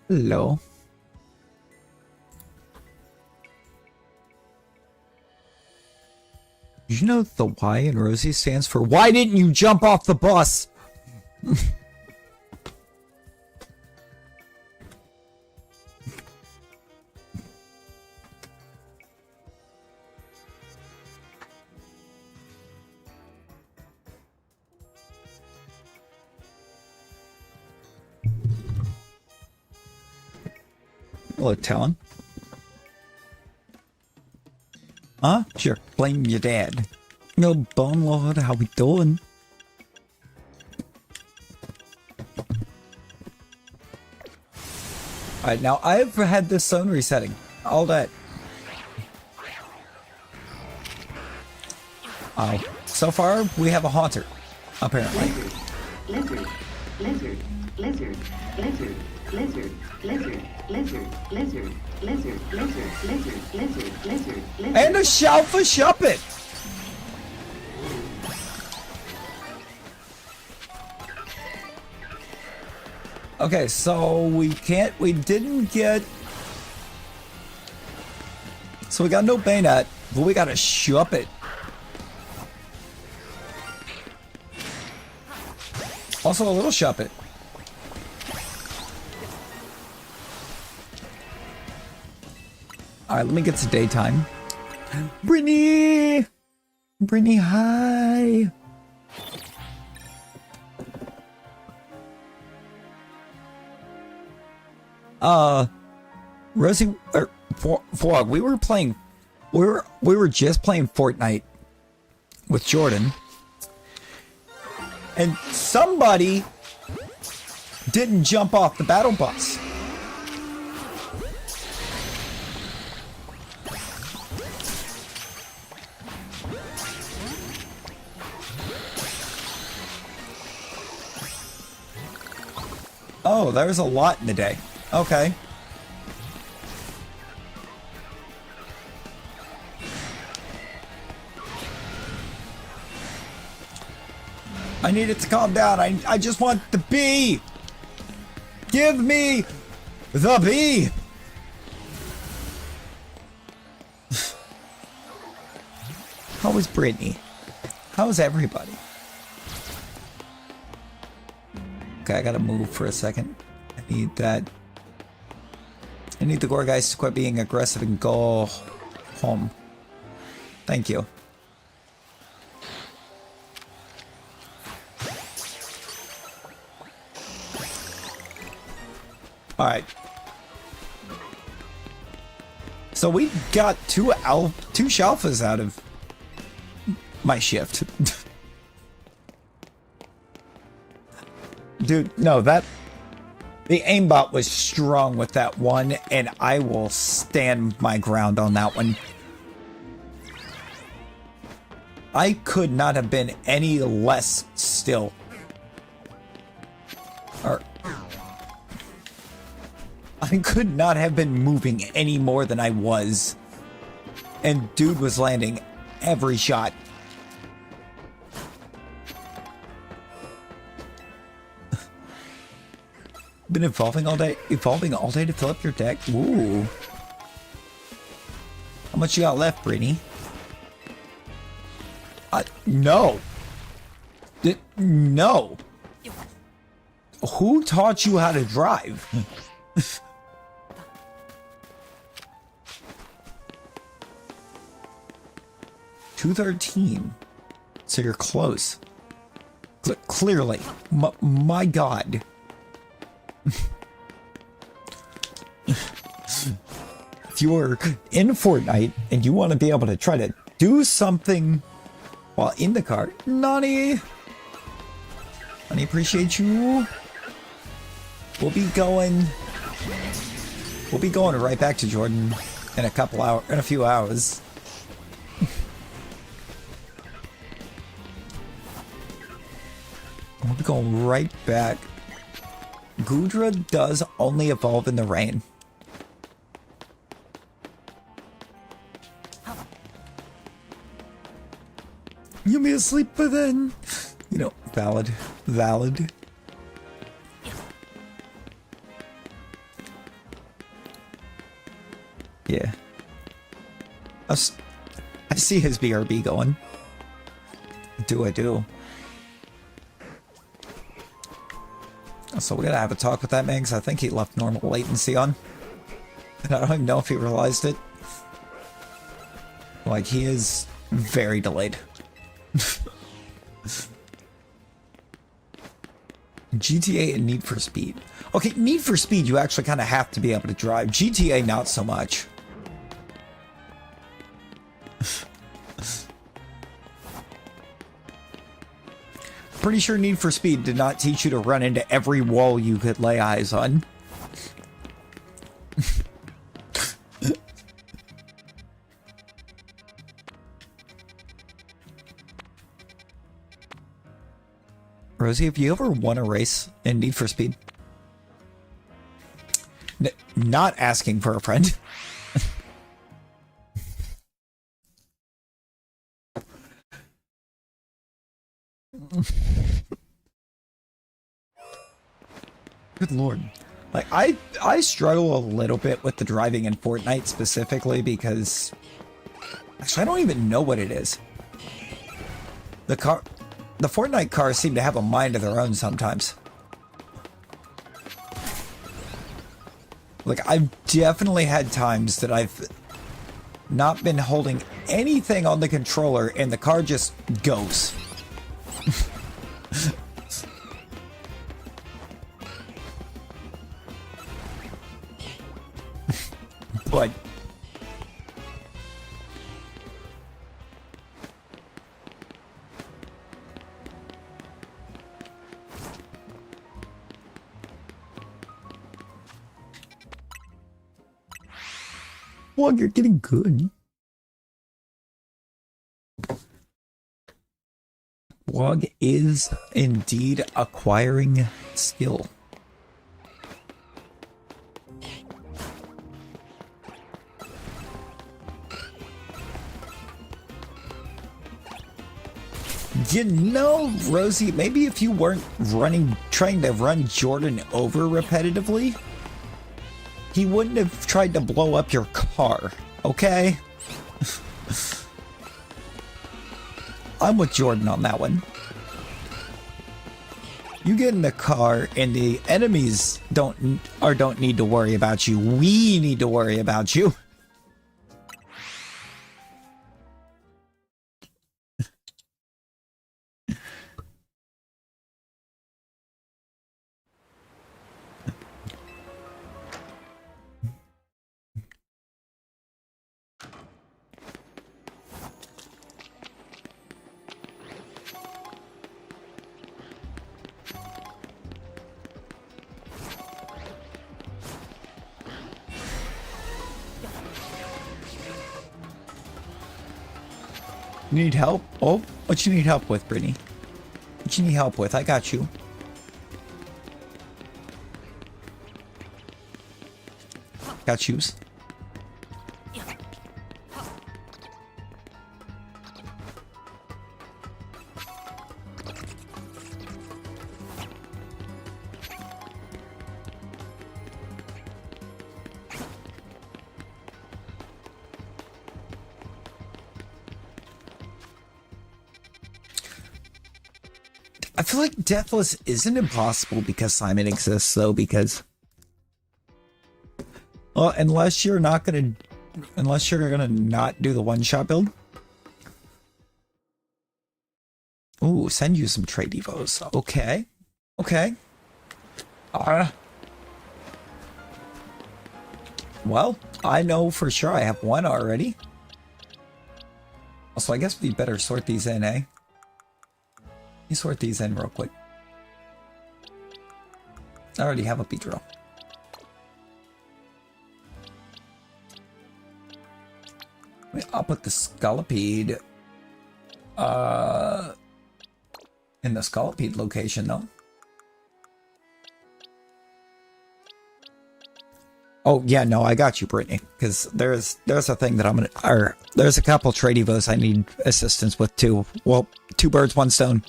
Hello. Did you know the Y in Rosie stands for why didn't you jump off the bus? Hello, Talon. Huh? Sure. Blame your dad. Yo, Bone Lord, how we doing? Alright, now I've had this zone resetting all day. So far, we have a haunter, apparently. Lizard, lizard, lizard, lizard, lizard, lizard, lizard, lizard, lizard, lizard, lizard, lizard, lizard, lizard. And a shout for Shuppet! Okay, so we didn't get... So we got no Bayonet, but we got a Shuppet. Also a little Shuppet. Alright, let me get to daytime. Brittany! Brittany, hi! Rosie, Frog, we were just playing Fortnite with Jordan. And somebody didn't jump off the battle bus. Oh, there's a lot in the day. Okay. I need it to calm down. I just want the bee. Give me the bee. How is Brittany? How is everybody? Okay, I gotta move for a second. I need that. I need the gore guys to quit being aggressive and go home. Thank you. Alright. So we got two Shalfas out of my shift. Dude, no, the aimbot was strong with that one, and I will stand my ground on that one. I could not have been any less still. Or I could not have been moving any more than I was. And dude was landing every shot. Been evolving all day to fill up your deck. Ooh. How much you got left, Brittany? No. No. Who taught you how to drive? 213. So you're close. Clearly. My God. If you're in Fortnite and you want to be able to try to do something while in the car, Nani, appreciate you. We'll be going right back to Jordan in a few hours. We'll be going right back. Gudra does only evolve in the rain. You may asleep by then. You know, valid. Yeah. I see his BRB going. I do. So we gotta have a talk with that man, because I think he left normal latency on. And I don't even know if he realized it. Like, he is very delayed. GTA and Need for Speed. Okay, Need for Speed, you actually kind of have to be able to drive. GTA, not so much. Pretty sure Need for Speed did not teach you to run into every wall you could lay eyes on. Rosie, have you ever won a race in Need for Speed? Not asking for a friend. Good lord. Like, I struggle a little bit with the driving in Fortnite specifically because... Actually, I don't even know what it is. The Fortnite cars seem to have a mind of their own sometimes. Like, I've definitely had times that I've not been holding anything on the controller and the car just goes. But well, you're getting good. Wog is indeed acquiring skill. You know, Rosie, maybe if you weren't trying to run Jordan over repetitively, he wouldn't have tried to blow up your car, okay? I'm with Jordan on that one. You get in the car and the enemies don't need to worry about you. We need to worry about you. You need help? Oh, what you need help with, Brittany? What you need help with? I got you. Got shoes. I feel like Deathless isn't impossible because Simon exists, though, because... Well, unless you're gonna not do the one-shot build. Ooh, send you some trade devos. Okay. Okay. Well, I know for sure I have one already. Also, I guess we better sort these in, eh? Let me sort these in real quick. I already have a Beedrill. I'll put the Scolipede in the Scolipede location though. Oh yeah, no, I got you, Brittany. Because there's a thing that I'm gonna, or there's a couple trade evos I need assistance with too. Well, 2 birds, 1 stone.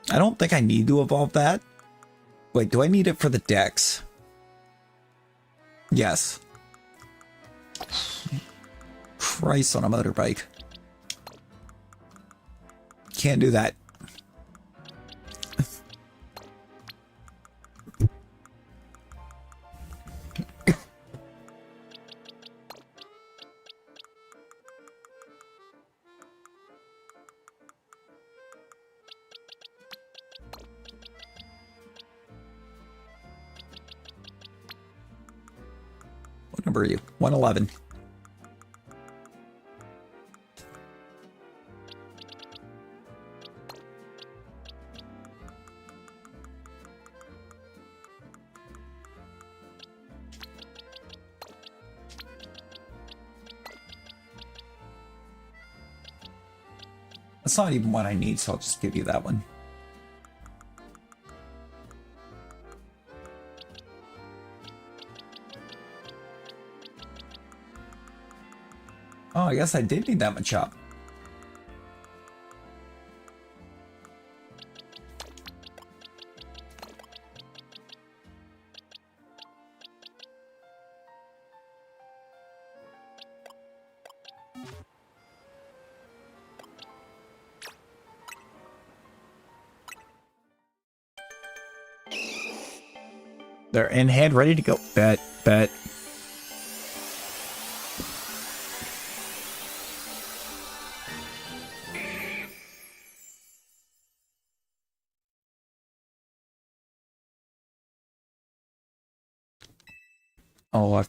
I don't think I need to evolve that. Wait, do I need it for the Dex? Yes. Christ on a motorbike. Can't do that. What number are you? 111. That's not even what I need, so I'll just give you that one. Oh, I guess I did need that much up. They're in hand, ready to go. Bet, bet. Oh, I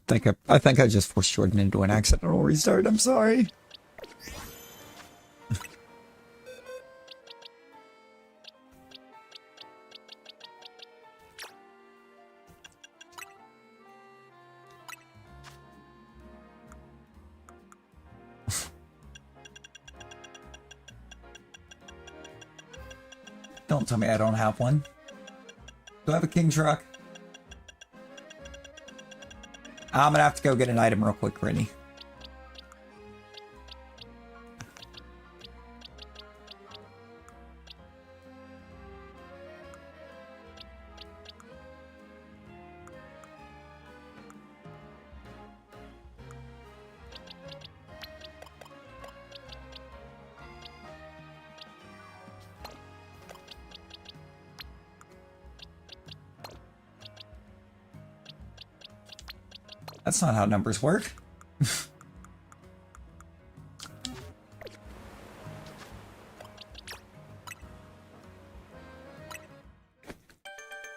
think I just forced Jordan into an accidental restart. I'm sorry. Don't tell me I don't have one. Do I have a king truck? I'm gonna have to go get an item real quick, Brittany. That's not how numbers work. Okay,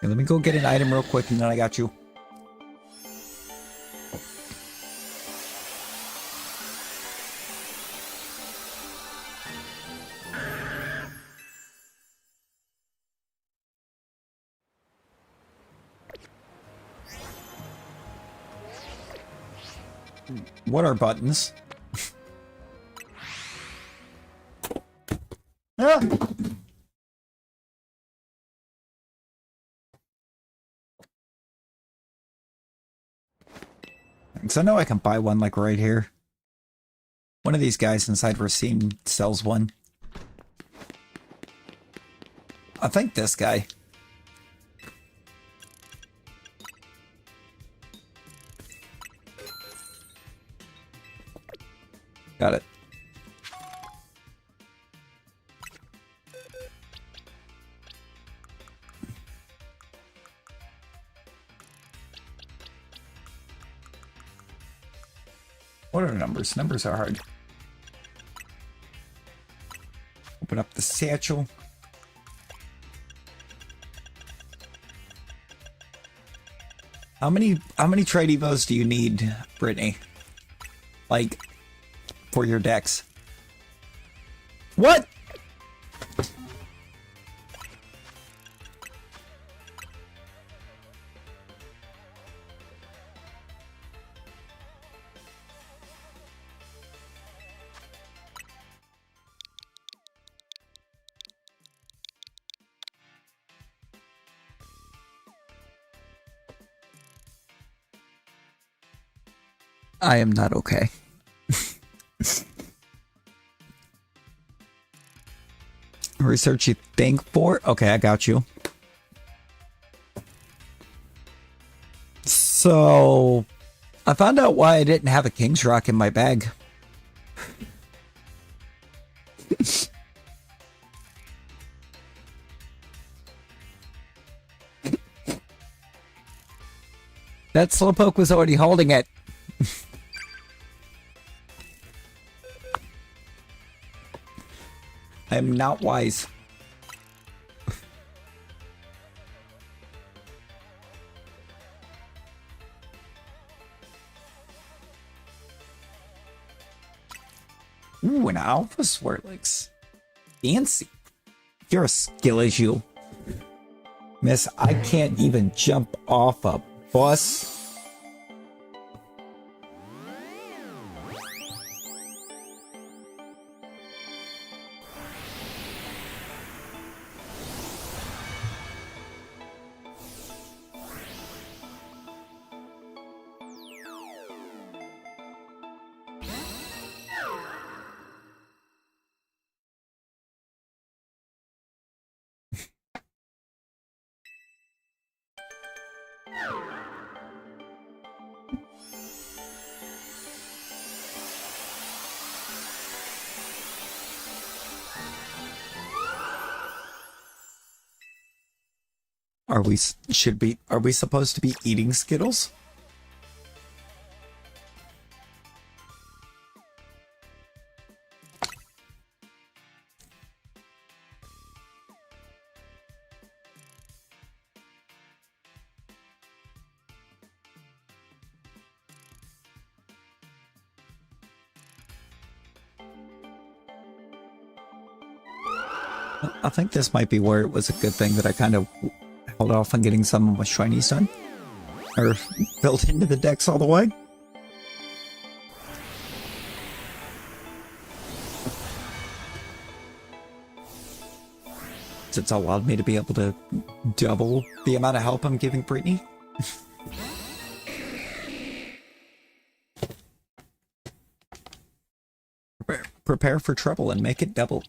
let me go get an item real quick and then I got you. What are buttons? Ah! Thanks. I know I can buy one like right here. One of these guys inside Racine sells one. I think this guy. Got it. What are numbers? Numbers are hard. Open up the satchel. How many trade evos do you need, Brittany? Like, for your decks? What? I am not okay. Research you think for? Okay, I got you. So, I found out why I didn't have a King's Rock in my bag. That Slowpoke was already holding it. I am not wise. Ooh, an Alpha Swirlix. Fancy. You're a skill issue. Miss, I can't even jump off a bus. Are we supposed to be eating Skittles? I think this might be where it was a good thing that I kind of held off on getting some of my shinies done. Or built into the decks all the way. It's allowed me to be able to double the amount of help I'm giving Brittany. Prepare for trouble and make it double.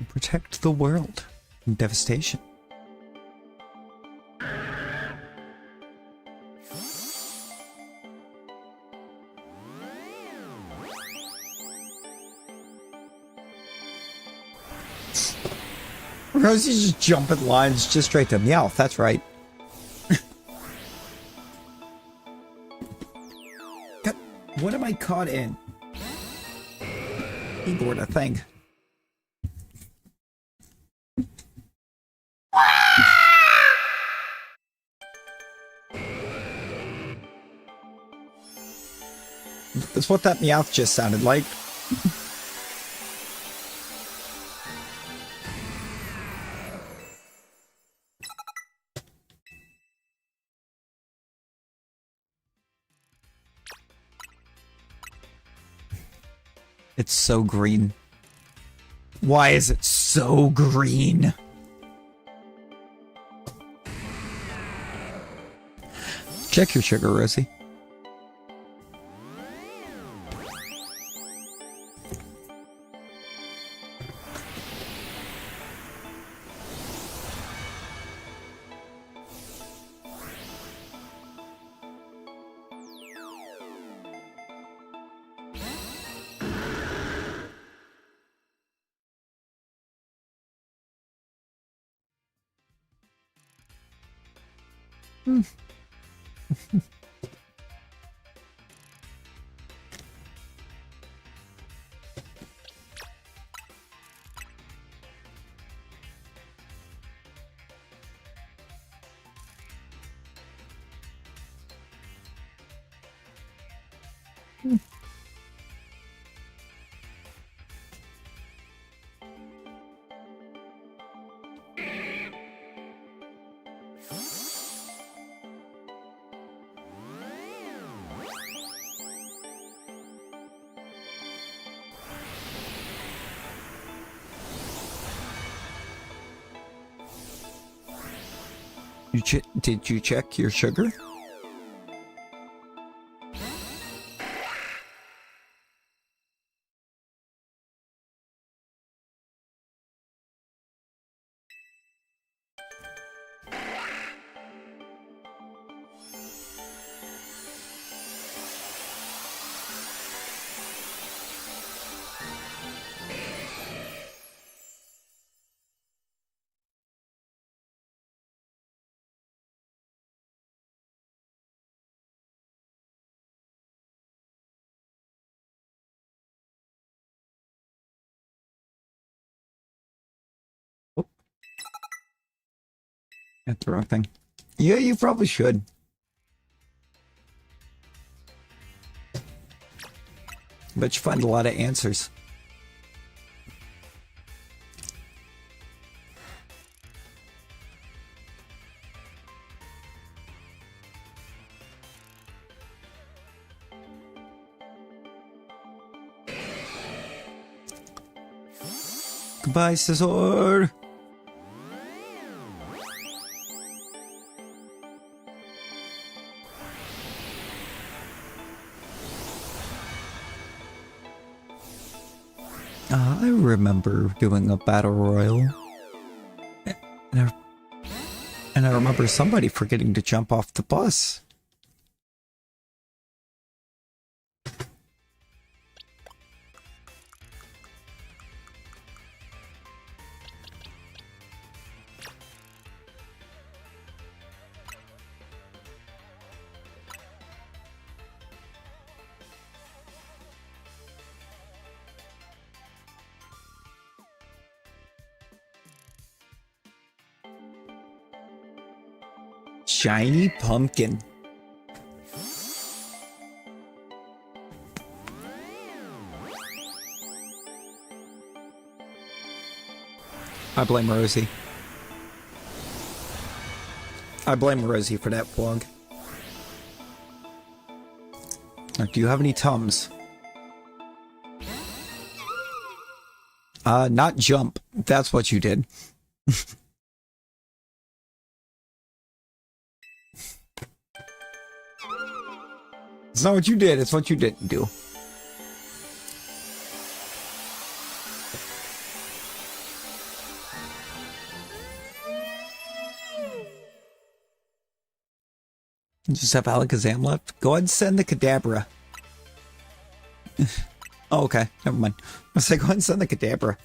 Protect the world from devastation. Rosie's just jumping lines just straight to Meowth, that's right. God, what am I caught in? Keyboard, I think. That's what that Meowth just sounded like. It's so green. Why is it so green? Check your sugar, Rosie. Did you check your sugar? That's the wrong thing. Yeah, you probably should. Bet you find a lot of answers. Goodbye, Scizor. I remember doing a battle royal. And I remember somebody forgetting to jump off the bus. Shiny pumpkin. I blame Rosie. I blame Rosie for that plug. Now, do you have any Tums? Not jump. That's what you did. It's not what you did, it's what you didn't do. You just have Alakazam left? Go ahead and send the Kadabra. Oh, okay. Never mind. I was like, go ahead and send the Kadabra.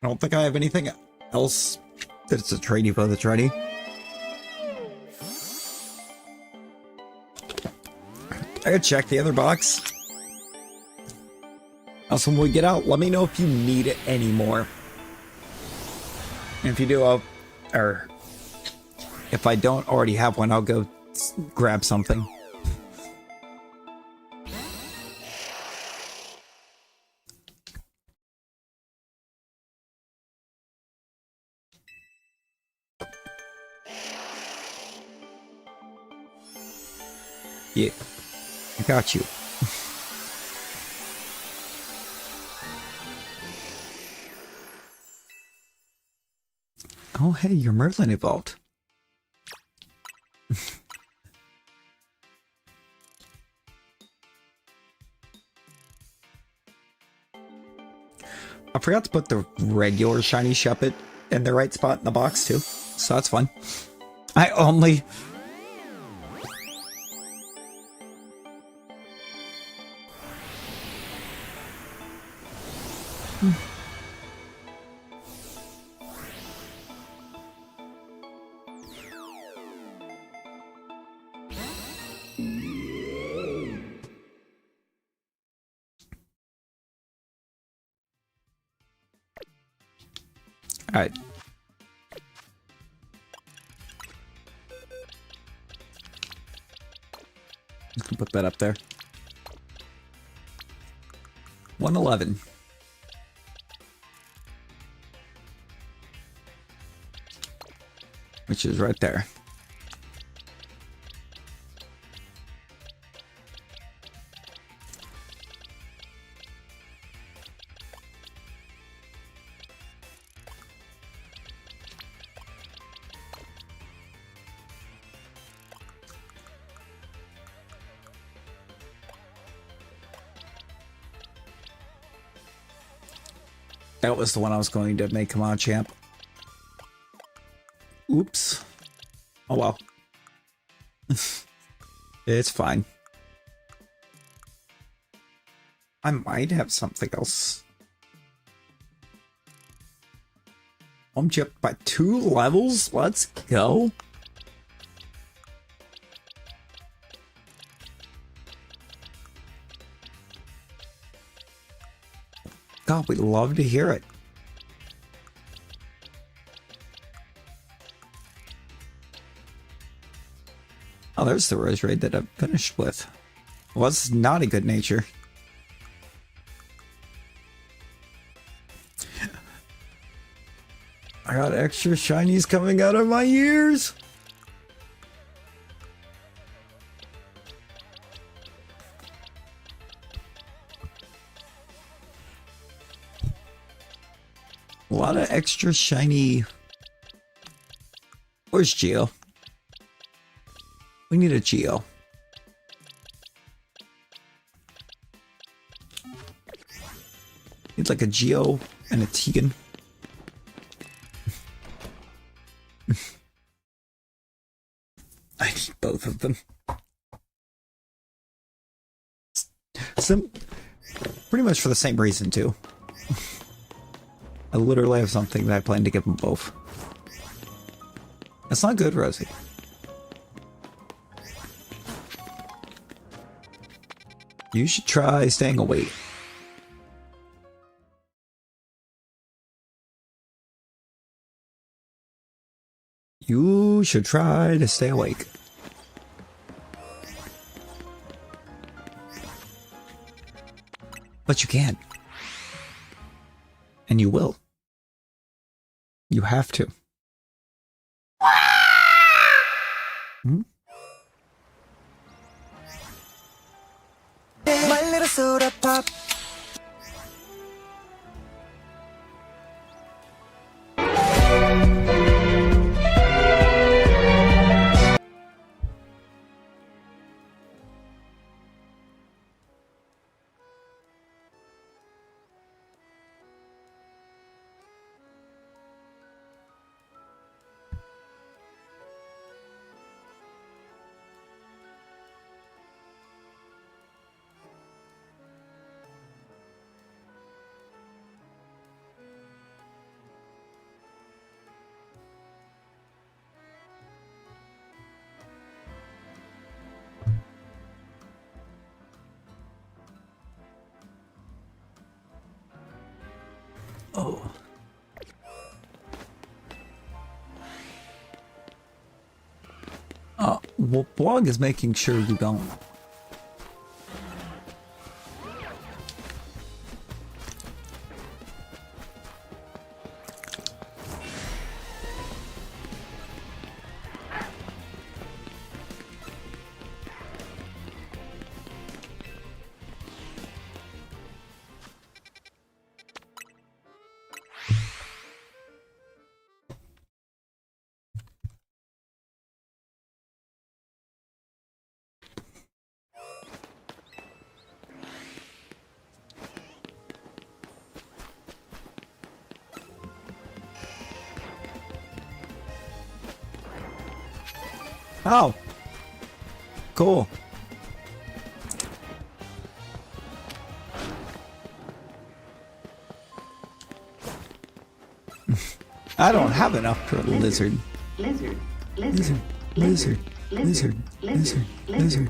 I don't think I have anything else that's a trade depot that's ready. I gotta check the other box. Also, when we get out, let me know if you need it anymore. And if you do, or if I don't already have one, I'll go grab something. Yeah, I got you. Oh, hey, your Merlin evolved. I forgot to put the regular shiny Shuppet in the right spot in the box too, so that's fun. I only... Alright. You can put that up there. 111. Which is right there. That was the one I was going to make him on champ. Oops. Oh well. It's fine. I might have something else. Home chip by 2 levels? Let's go. God, we'd love to hear it. Oh, there's the Rose Raid that I finished with. Was not a good nature. I got extra shinies coming out of my ears. A lot of extra shiny. Where's Geo? We need a Geo. Need like a Geo and a Tegan. I need both of them. Pretty much for the same reason too. I literally have something that I plan to give them both. That's not good, Rosie. You should try staying awake. You should try to stay awake. But you can. And you will. You have to. Hmm? My little soda pop. Oh. Well, Blog is making sure you don't. Oh. Cool. I don't have enough for a lizard. Lizard. Lizard. Lizard. Lizard. Lizard. Lizard.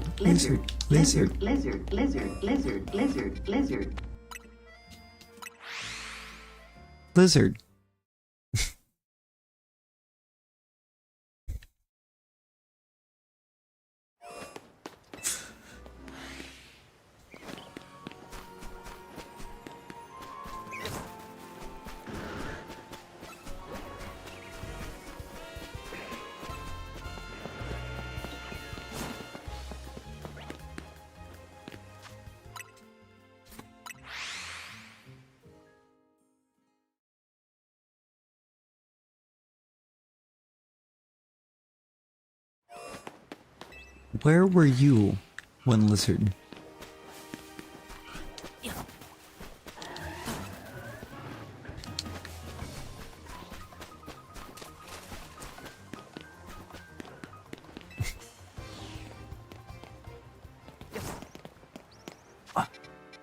Lizard. Lizard. Lizard. Lizard. Lizard. Lizard. Where were you when Lizard?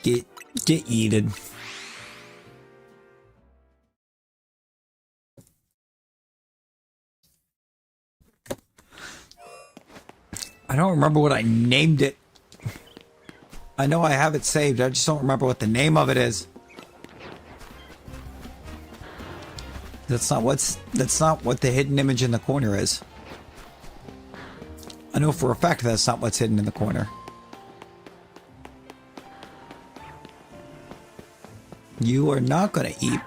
Get yeeted. I don't remember what I named it. I know I have it saved. I just don't remember what the name of it is. That's not what the hidden image in the corner is. I know for a fact that's not what's hidden in the corner. You are not going to eat.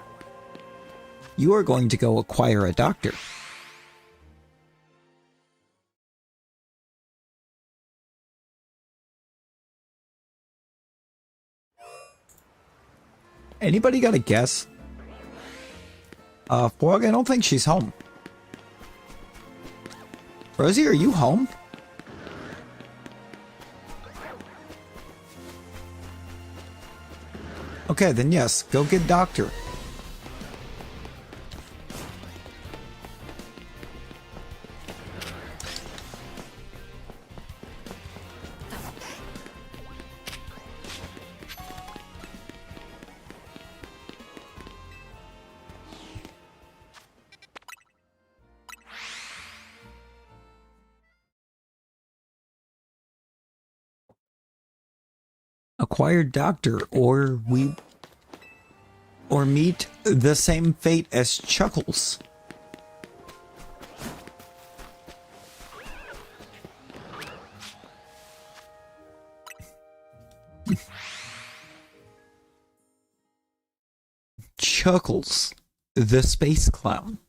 You are going to go acquire a doctor. Anybody got a guess? Frog, I don't think she's home. Rosie, are you home? Okay, then yes, go get doctor. Acquired doctor, or meet the same fate as Chuckles. Chuckles, the space clown.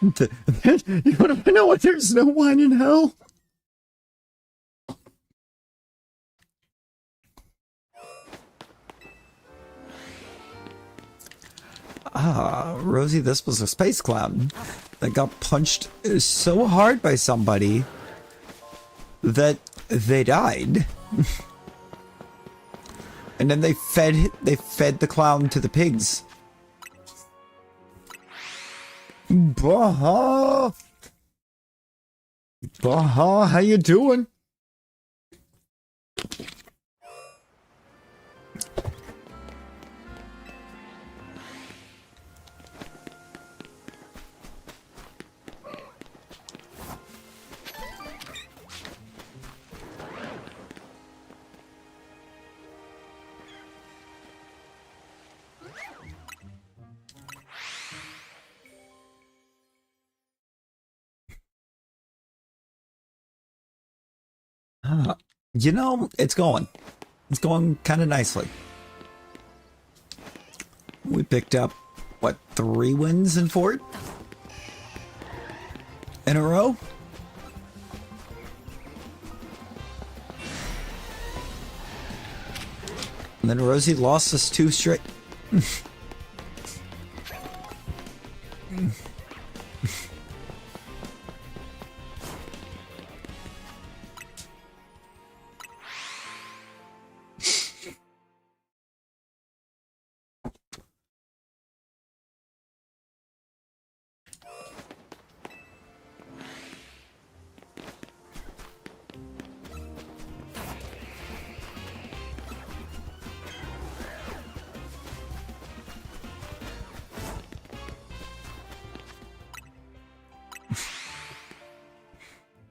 You want to know what? There's no wine in hell. Rosie, this was a space clown that got punched so hard by somebody that they died. And then they fed the clown to the pigs. Baha! Baha, how you doing? You know, it's going kind of nicely. We picked up, what, 3 wins in Fort? In a row? And then Rosie lost us 2 straight.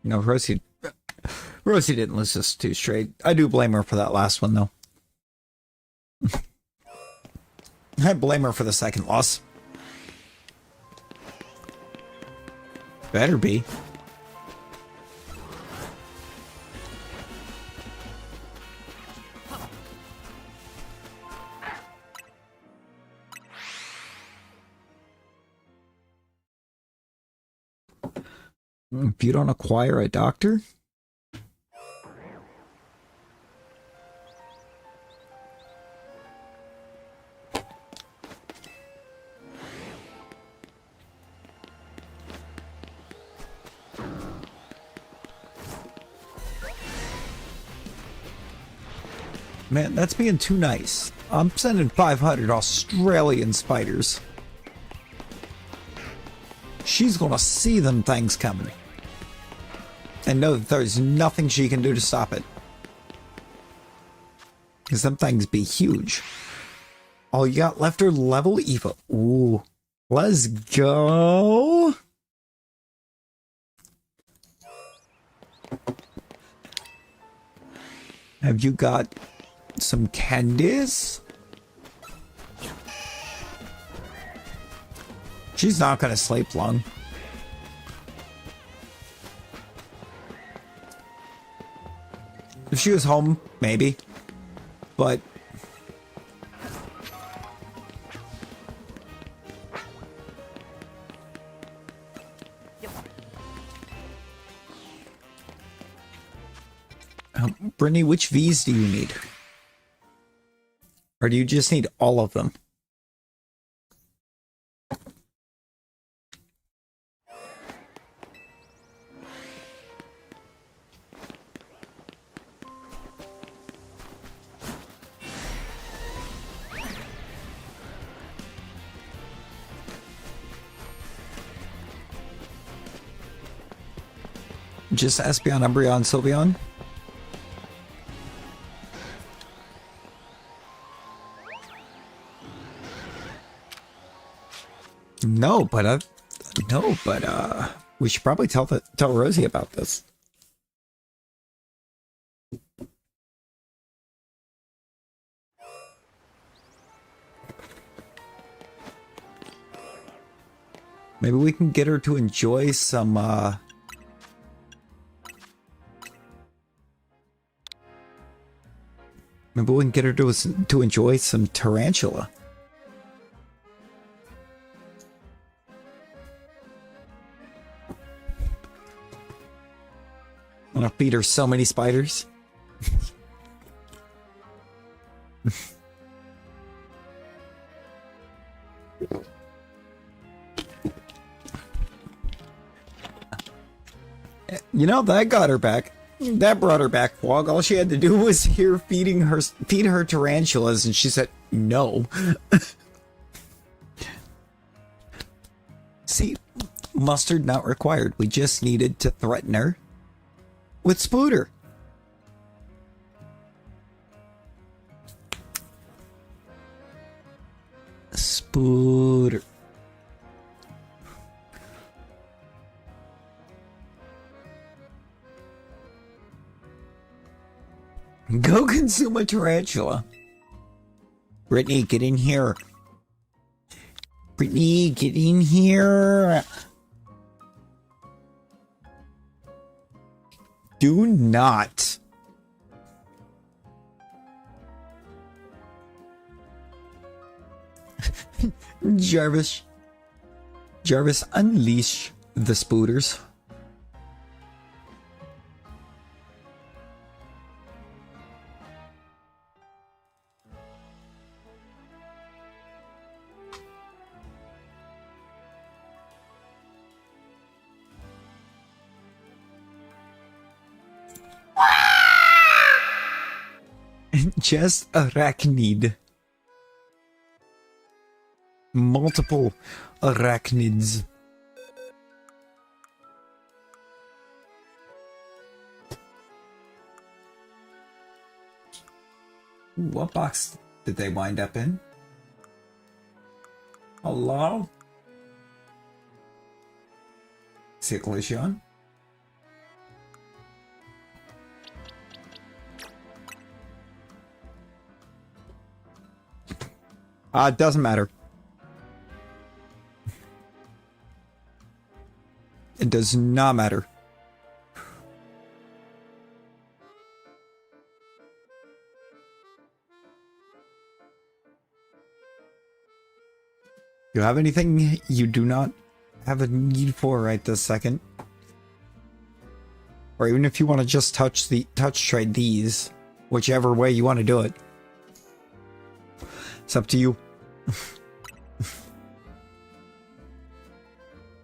No, Rosie didn't lose us 2 straight. I do blame her for that last one, though. I blame her for the second loss. Better be. If you don't acquire a doctor? Man, that's being too nice. I'm sending 500 Australian spiders. She's gonna see them things coming. And know that there's nothing she can do to stop it. Because them things be huge. All you got left are level Eva. Ooh. Let's go. Have you got some candies? She's not gonna sleep long. If she was home, maybe. But Brittany, which V's do you need? Or do you just need all of them? Just Espeon, Umbreon, Sylveon? No, but we should probably tell Rosie about this. Maybe we can get her to enjoy some maybe we can get her to enjoy some tarantula. I'm gonna feed her so many spiders. You know, that got her back. That brought her back, Quag. All she had to do was feed her tarantulas, and she said no. See, mustard not required. We just needed to threaten her with Spooter. Spooter. Go consume a tarantula. Brittany, get in here. Brittany, get in here. Do not. Jarvis, unleash the Spooters. Just arachnid. Multiple arachnids. Ooh, what box did they wind up in? Hello? Cyclosion? It doesn't matter. It does not matter. You have anything you do not have a need for right this second? Or even if you want to just touch trade these, whichever way you want to do it. It's up to you.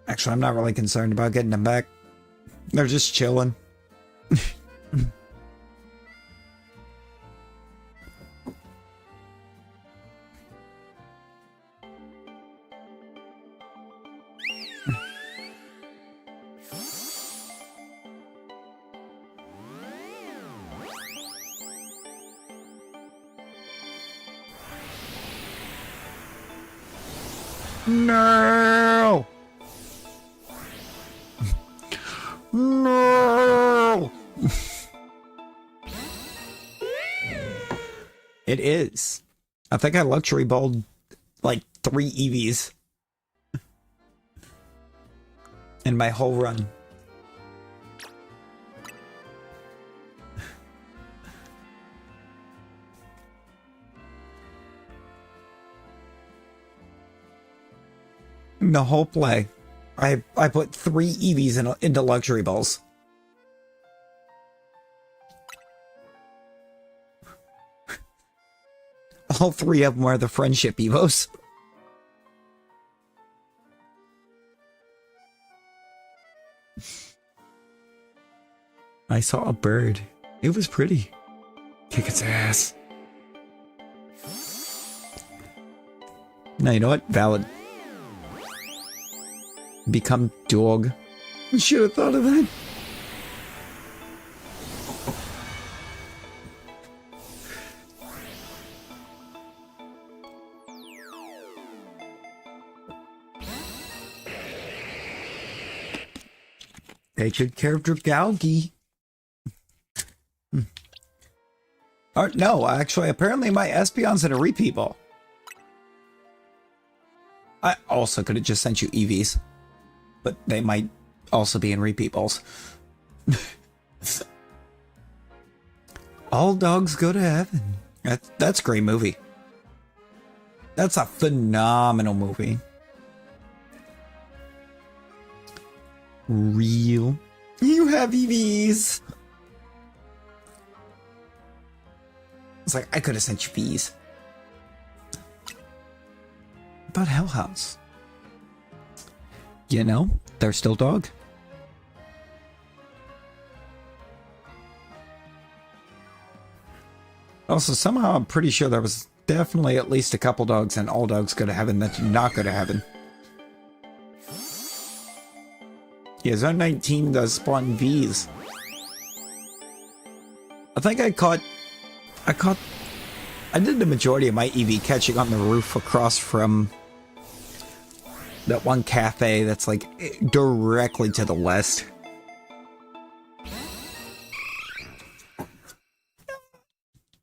Actually, I'm not really concerned about getting them back. They're just chilling. No! No! It is. I think I luxury balled like 3 EVs in my whole run. The whole play. I put 3 EVs into luxury balls. All 3 of them are the friendship Evos. I saw a bird. It was pretty. Kick its ass. No, you know what? Valid. Become dog. Should have thought of that. Take good care of Dragalgi. No, actually, apparently my Espeon's in a repeat ball. I also could have just sent you EVs, but they might also be in repeat balls. All dogs go to heaven. That's a great movie. That's a phenomenal movie. Real. You have EVs. It's like, I could have sent you V's. About Hell House. You know, they're still dog. Also, somehow I'm pretty sure there was definitely at least a couple dogs and all dogs go to heaven that do not go to heaven. Yeah, Zone 19 does spawn V's. I think I did the majority of my EV catching on the roof across from that one cafe that's like directly to the west.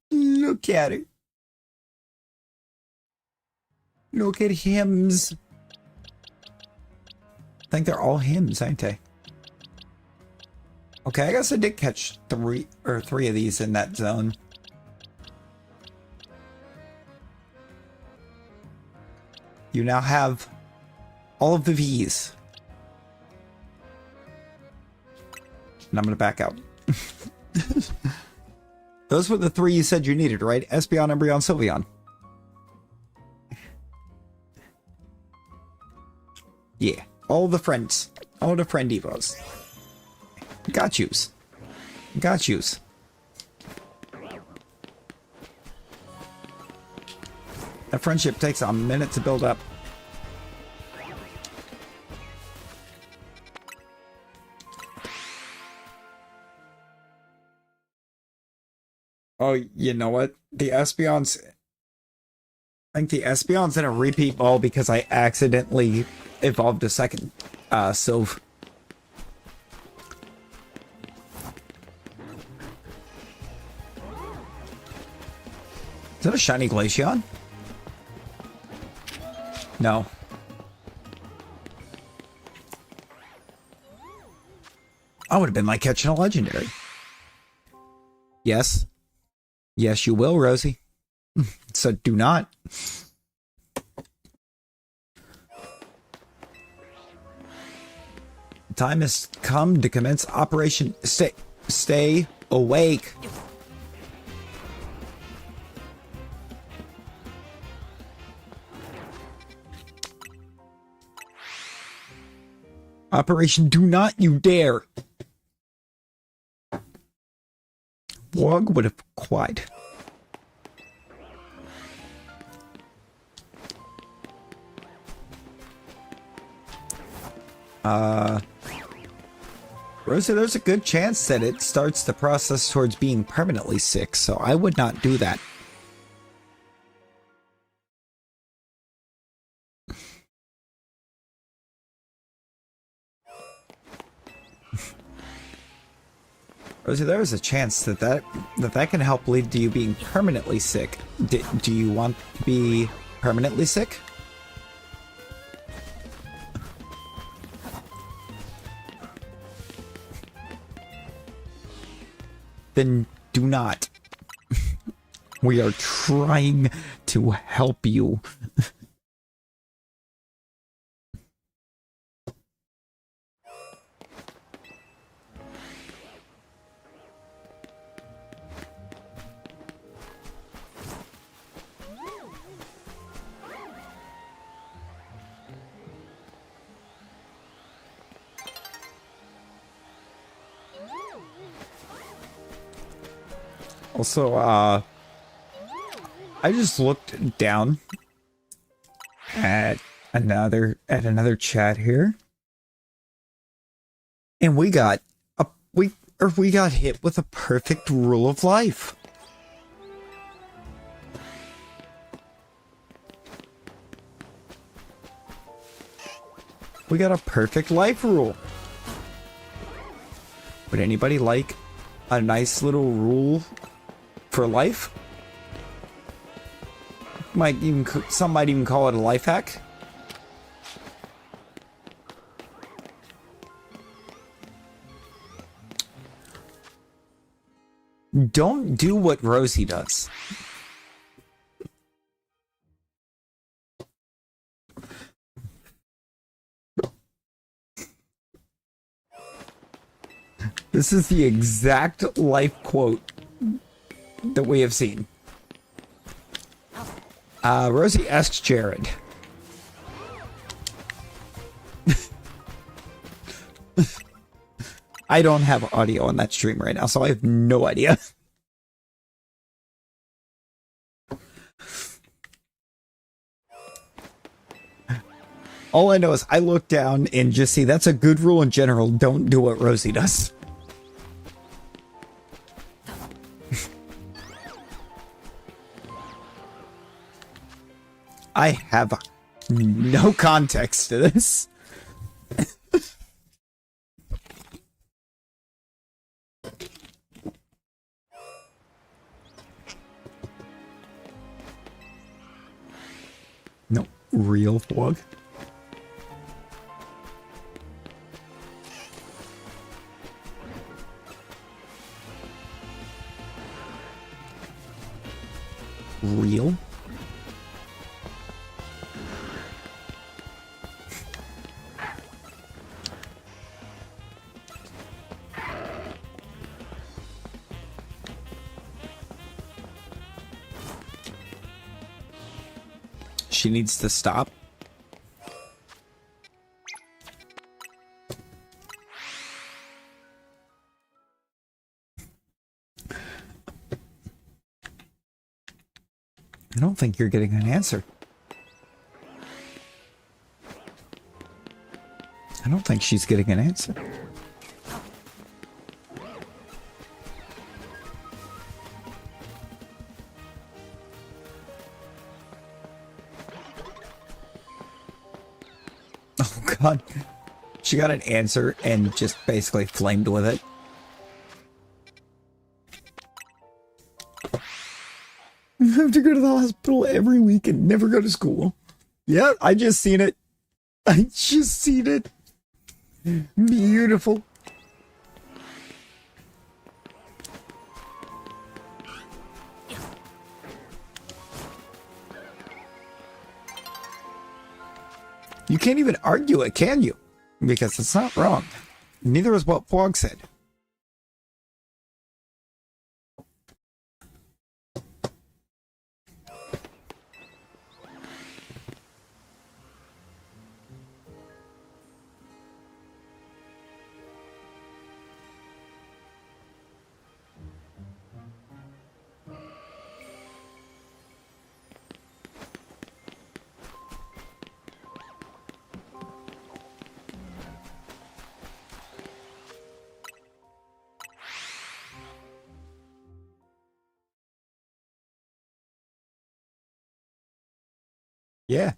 Look at it. Look at hymns. I think they're all hymns, ain't they? Okay, I guess I did catch three of these in that zone. You now have all of the V's. And I'm going to back out. Those were the 3 you said you needed, right? Espeon, Umbreon, Sylveon. Yeah, all the friends. All the friend Evos. Got yous. Got yous. That friendship takes a minute to build up. Oh, you know what? The Espeon's... I think the Espeon's in a repeat ball because I accidentally evolved a second Sylve. Is that a shiny Glaceon? No. I would have been like catching a legendary. Yes. Yes, you will, Rosie. So do not. Time has come to commence Operation Stay Awake. Operation Do Not You Dare. Wog would have cried. Rosie, there's a good chance that it starts the process towards being permanently sick, so I would not do that. Rosie, there is a chance that can help lead to you being permanently sick. Do you want to be permanently sick? Then do not. We are trying to help you. Also, I just looked down at another chat here, and we got hit with a perfect rule of life. We got a perfect life rule. Would anybody like a nice little rule for life? Some might even call it a life hack. Don't do what Rosie does. This is the exact life quote that we have seen. Rosie asks Jared. I don't have audio on that stream right now, so I have no idea. All I know is I look down and just see that's a good rule in general. Don't do what Rosie does. I have no context to this. No, real Fwog. Real? She needs to stop. I don't think you're getting an answer. I don't think she's getting an answer. Oh god. She got an answer and just basically flamed with it. I have to go to the hospital every week and never go to school. Yeah, I just seen it. I just seen it. Beautiful. You can't even argue it, can you? Because it's not wrong. Neither is what Fwog said. Yeah.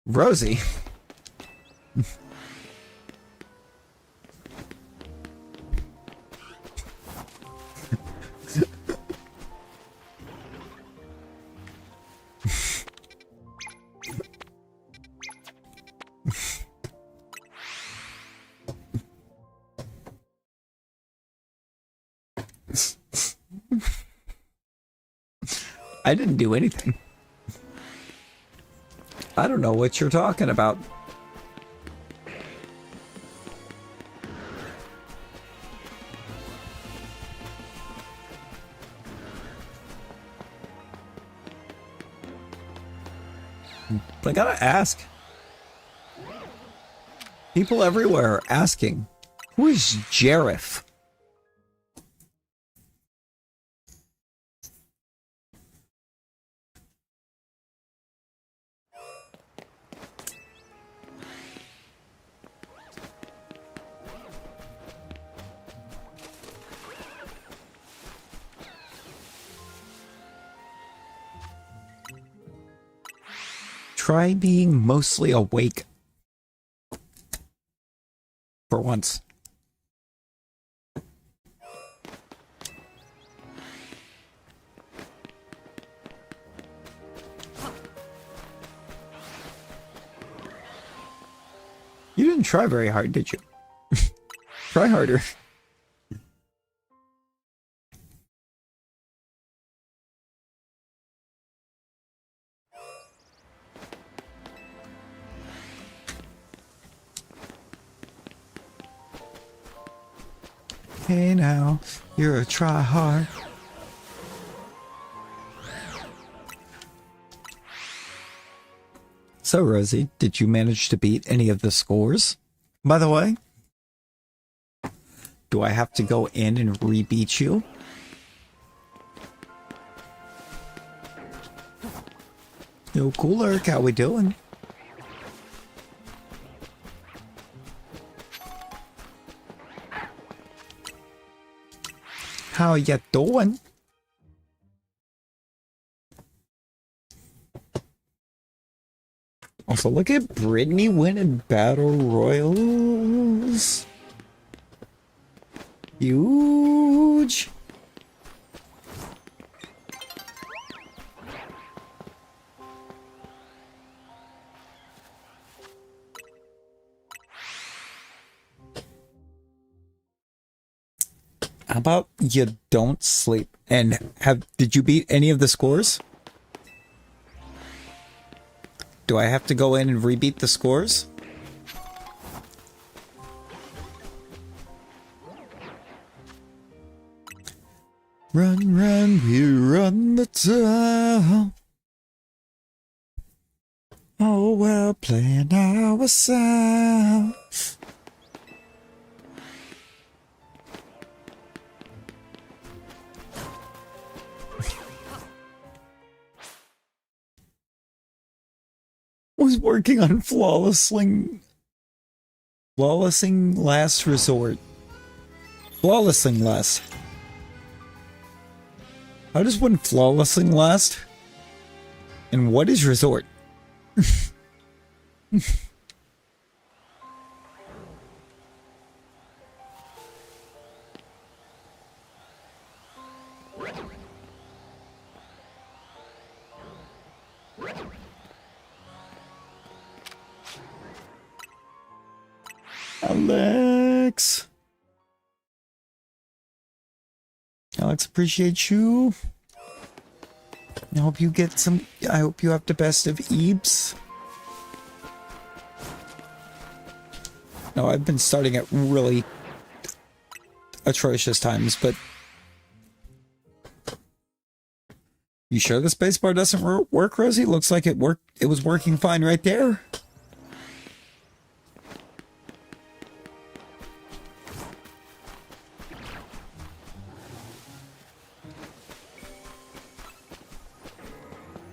Rosie. I didn't do anything. I don't know what you're talking about. I gotta ask. People everywhere are asking, who is Jareth? Try being mostly awake. For once. You didn't try very hard, did you? Try harder. Hey now, you're a try-hard. So, Rosie, did you manage to beat any of the scores? By the way, do I have to go in and re-beat you? Yo, Cooler, how we doing? How ya doing? Also, look at Brittany winning battle royals. Huge. How about you don't sleep? And did you beat any of the scores? Do I have to go in and rebeat the scores? Run, run, we run the town. Oh, well, playing our sound. Was working on flawlessing last resort. Flawlessing last. How does one flawlessing last? And what is resort? Alex. Alex, appreciate you. I hope you get some. I hope you have the best of Eebs. No, I've been starting at really atrocious times, but you sure the spacebar doesn't work, Rosie? Looks like it worked. It was working fine right there.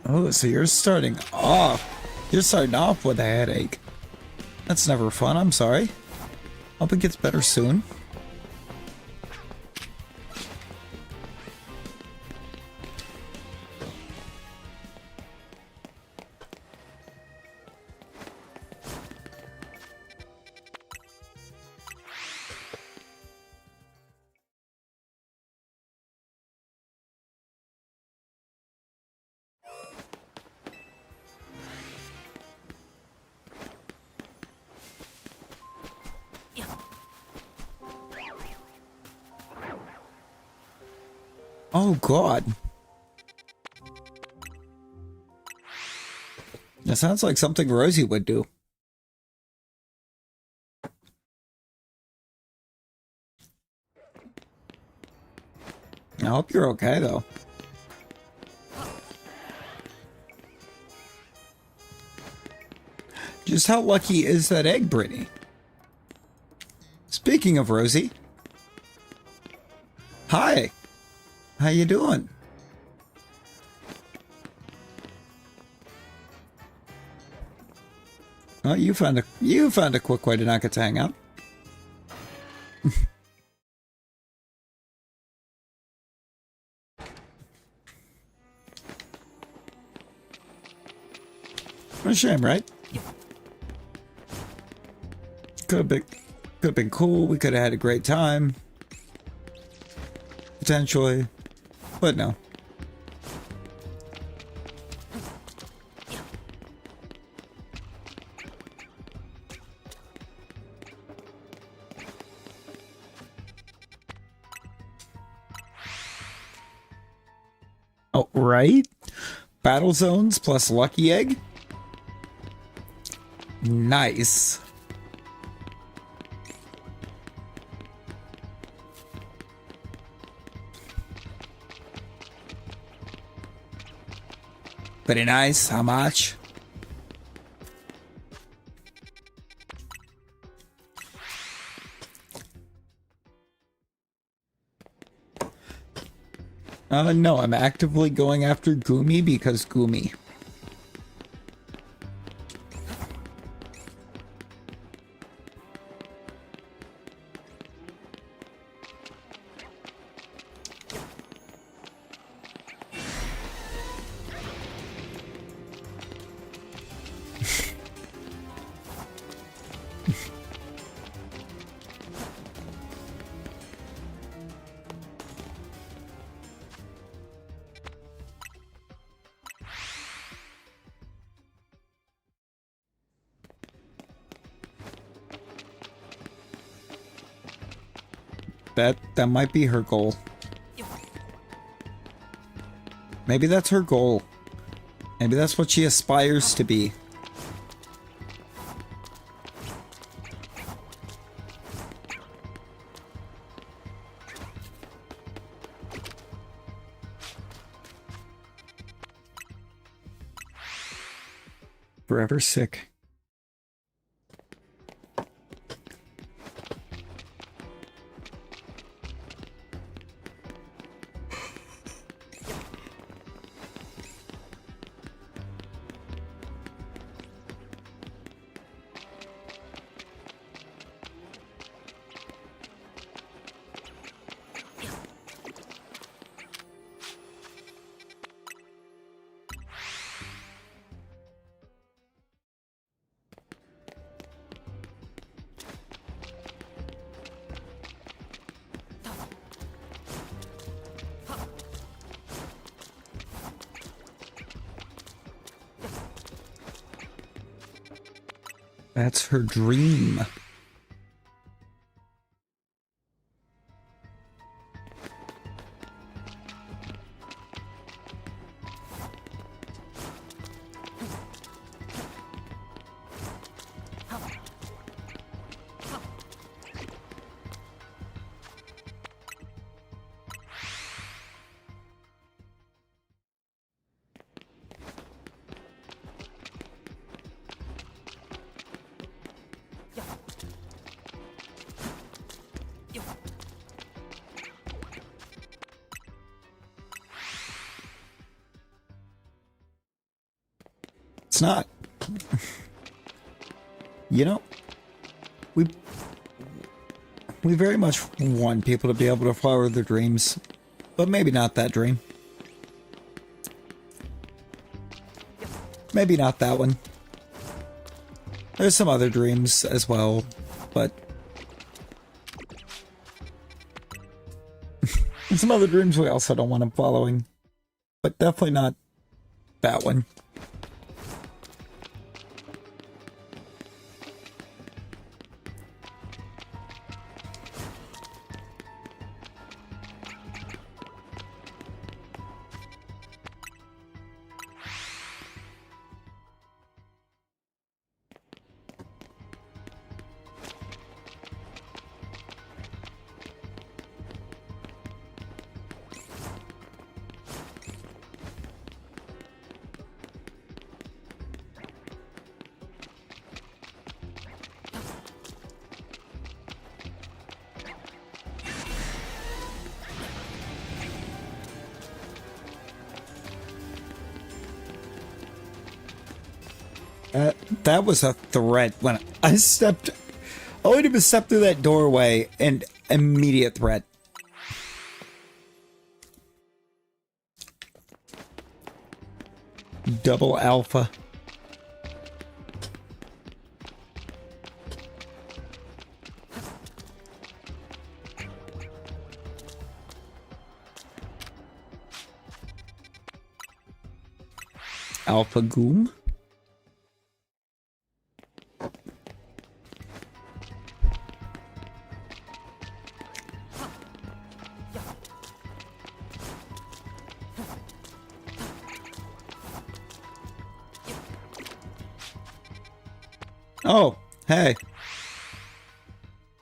Oh, so you're starting off. You're starting off with a headache. That's never fun. I'm sorry. Hope it gets better soon. Oh, God. That sounds like something Rosie would do. I hope you're okay, though. Just how lucky is that egg, Brittany? Speaking of Rosie. Hi. How you doing? Oh, you found a quick way to not get to hang out. What a shame, right? Could have been cool. We could have had a great time. Potentially. But no. Oh, right? Battle zones plus lucky egg? Nice. Very nice. How much? No, I'm actively going after Goomy because Goomy. That might be her goal. Maybe that's her goal. Maybe that's what she aspires to be. Forever sick. That's her dream. It's not. You know, we very much want people to be able to follow their dreams, but maybe not that dream. Maybe not that one. There's some other dreams as well, but and some other dreams we also don't want them following, but definitely not that one. That was a threat when I stepped. I would have stepped through that doorway and immediate threat. Double alpha. Alpha Goom. Oh, hey.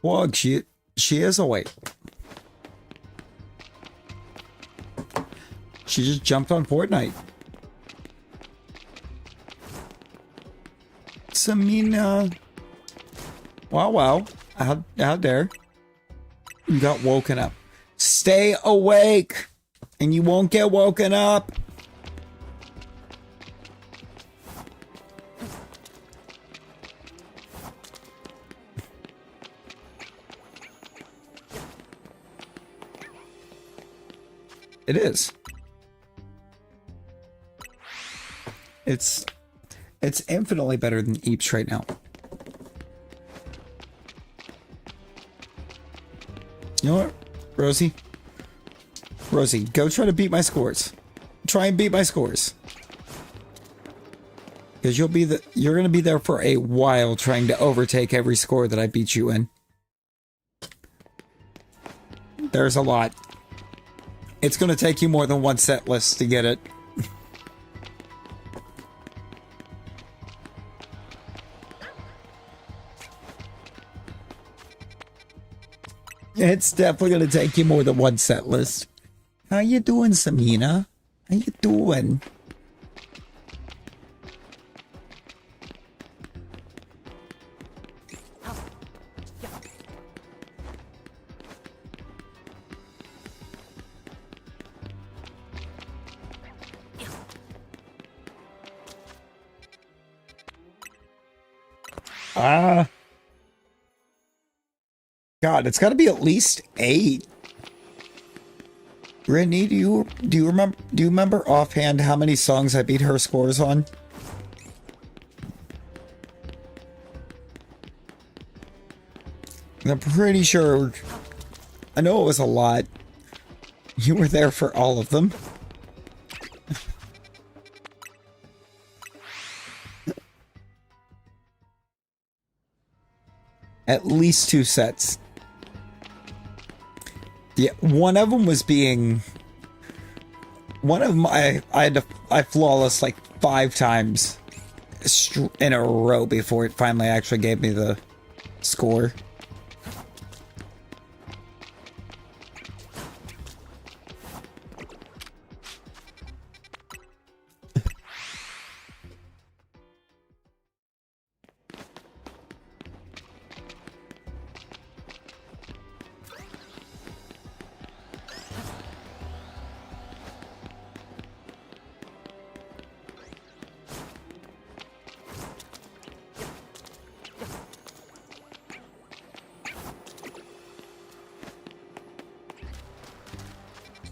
Wog, she is awake. She just jumped on Fortnite. Samina. Wow. How dare. You got woken up. Stay awake, and you won't get woken up. It is. It's infinitely better than Eeps right now. You know what, Rosie? Rosie, go try to beat my scores. Try and beat my scores. Because you're gonna be there for a while trying to overtake every score that I beat you in. There's a lot. It's gonna take you more than one set list to get it. It's definitely gonna take you more than one set list. How you doing, Samina? How you doing? God, it's got to be at least 8. Brittany, do you remember offhand how many songs I beat her scores on? I'm pretty sure. I know it was a lot. You were there for all of them. At least 2 sets. Yeah, one of them was being... One of them I flawless like 5 times in a row before it finally actually gave me the score.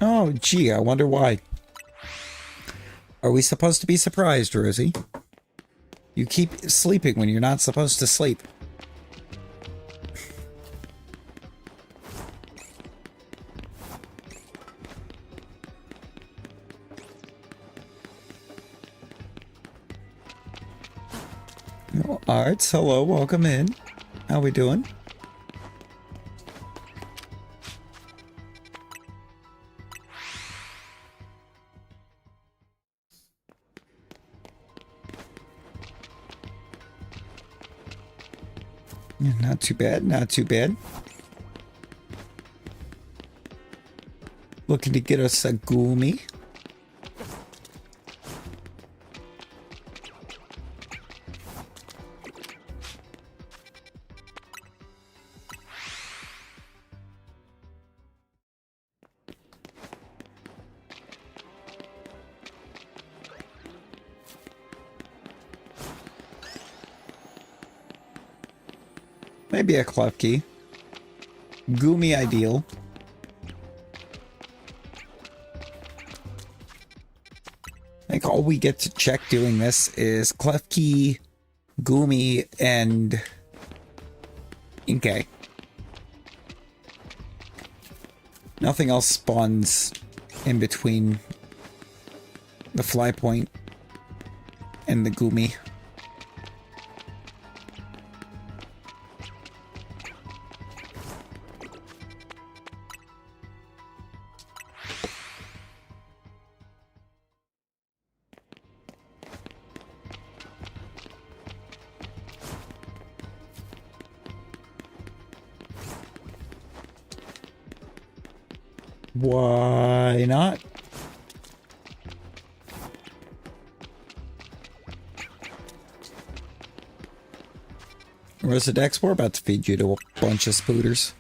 Oh, gee, I wonder why. Are we supposed to be surprised, Rosie? You keep sleeping when you're not supposed to sleep. Oh, Arts, hello, welcome in. How we doing? Not too bad, not too bad. Looking to get us a Goomy. Maybe a Klefki. Goomy ideal. I think all we get to check doing this is Klefki, Goomy, and Inkay. Nothing else spawns in between the fly point and the Goomy. Why not? Rosidex, we're about to feed you to a bunch of spooters.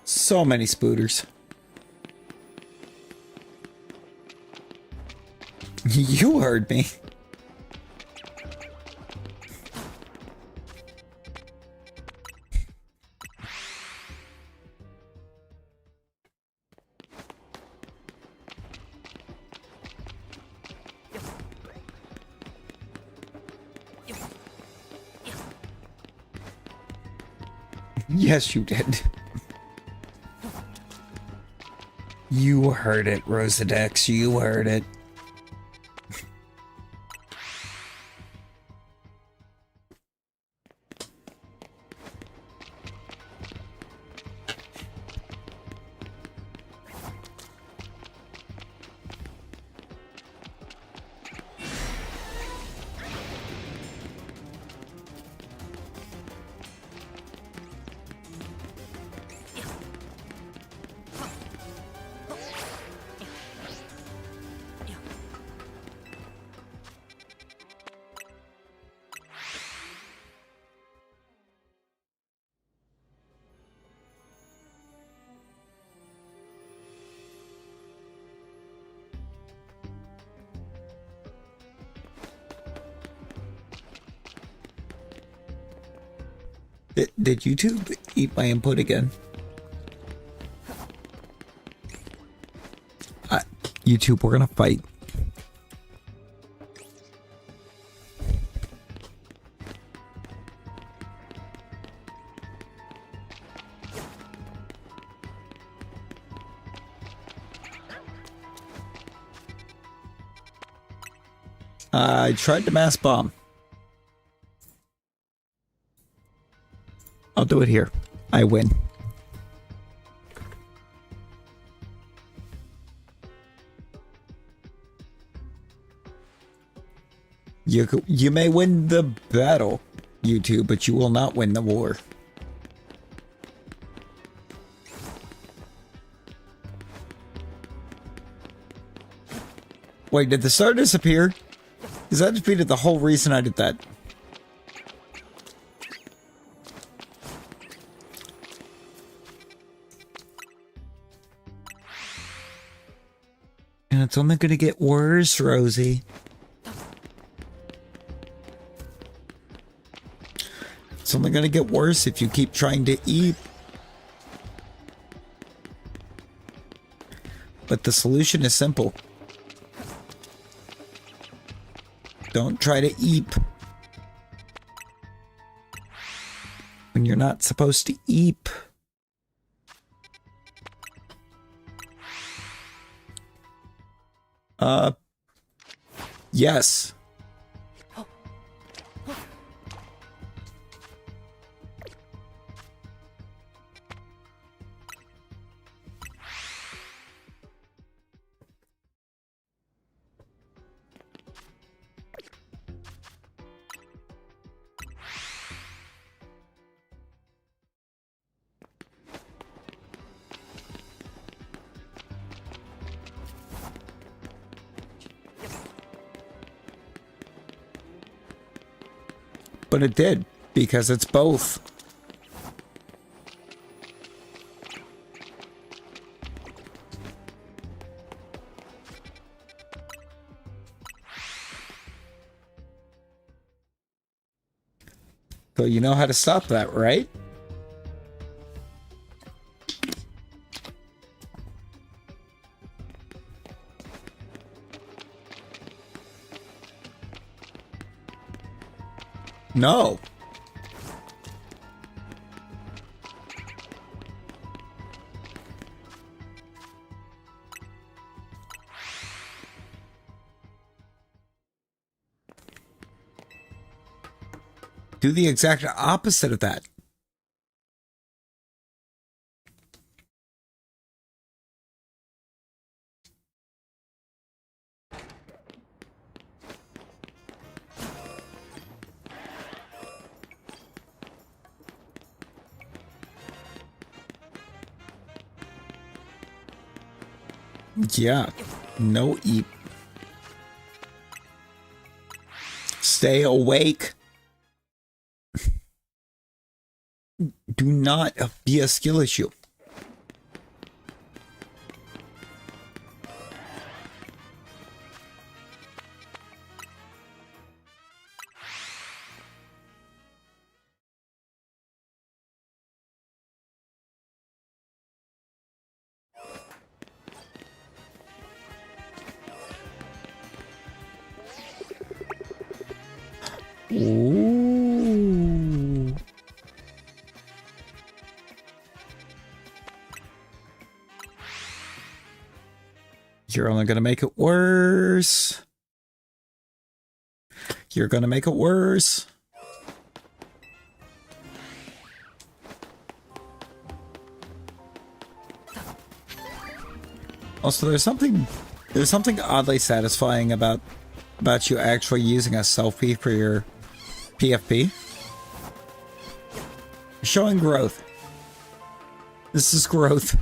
So many spooters. You heard me. Yes, you did. You heard it, Rosidex. You heard it. Did YouTube eat my input again? YouTube, we're gonna fight. I tried to mass bomb. I'll do it here. I win. You may win the battle, YouTube, but you will not win the war. Wait, did the star disappear? Because that defeated the whole reason I did that. And it's only gonna get worse, Rosie. It's only gonna get worse if you keep trying to eat. But the solution is simple. Don't try to eep when you're not supposed to eep. Yes. But it did, because it's both. So you know how to stop that, right? No. Do the exact opposite of that. Yeah. No eat. Stay awake. Do not be a skill issue. Ooh. You're only going to make it worse. You're going to make it worse. Also, there's something oddly satisfying about you actually using a selfie for your PFP. Showing growth. This is growth.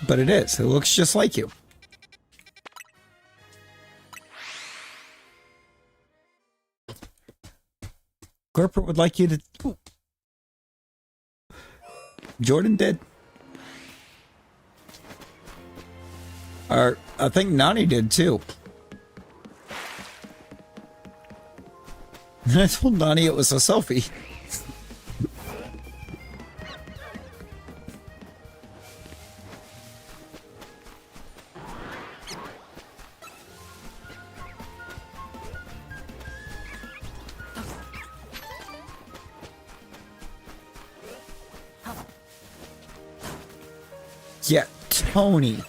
But it is. It looks just like you. Corporate would like you to... Ooh. Jordan did. Or, I think Nani did too. I told Nani it was a selfie. Yeah, Tony.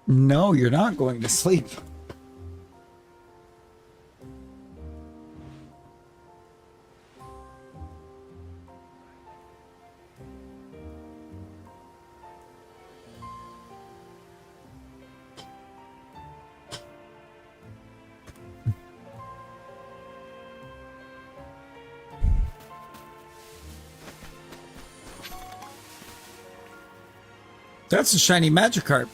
No, you're not going to sleep. That's a shiny Magikarp.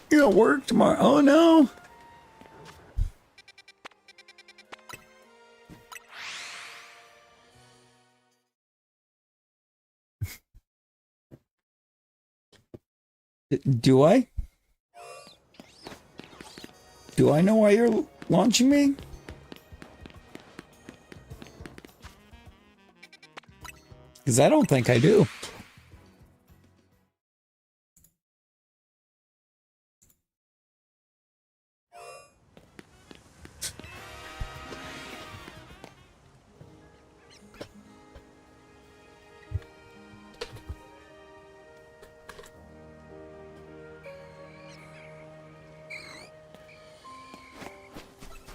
You don't work tomorrow. Oh no. Do I? Do I know why you're launching me? Because I don't think I do.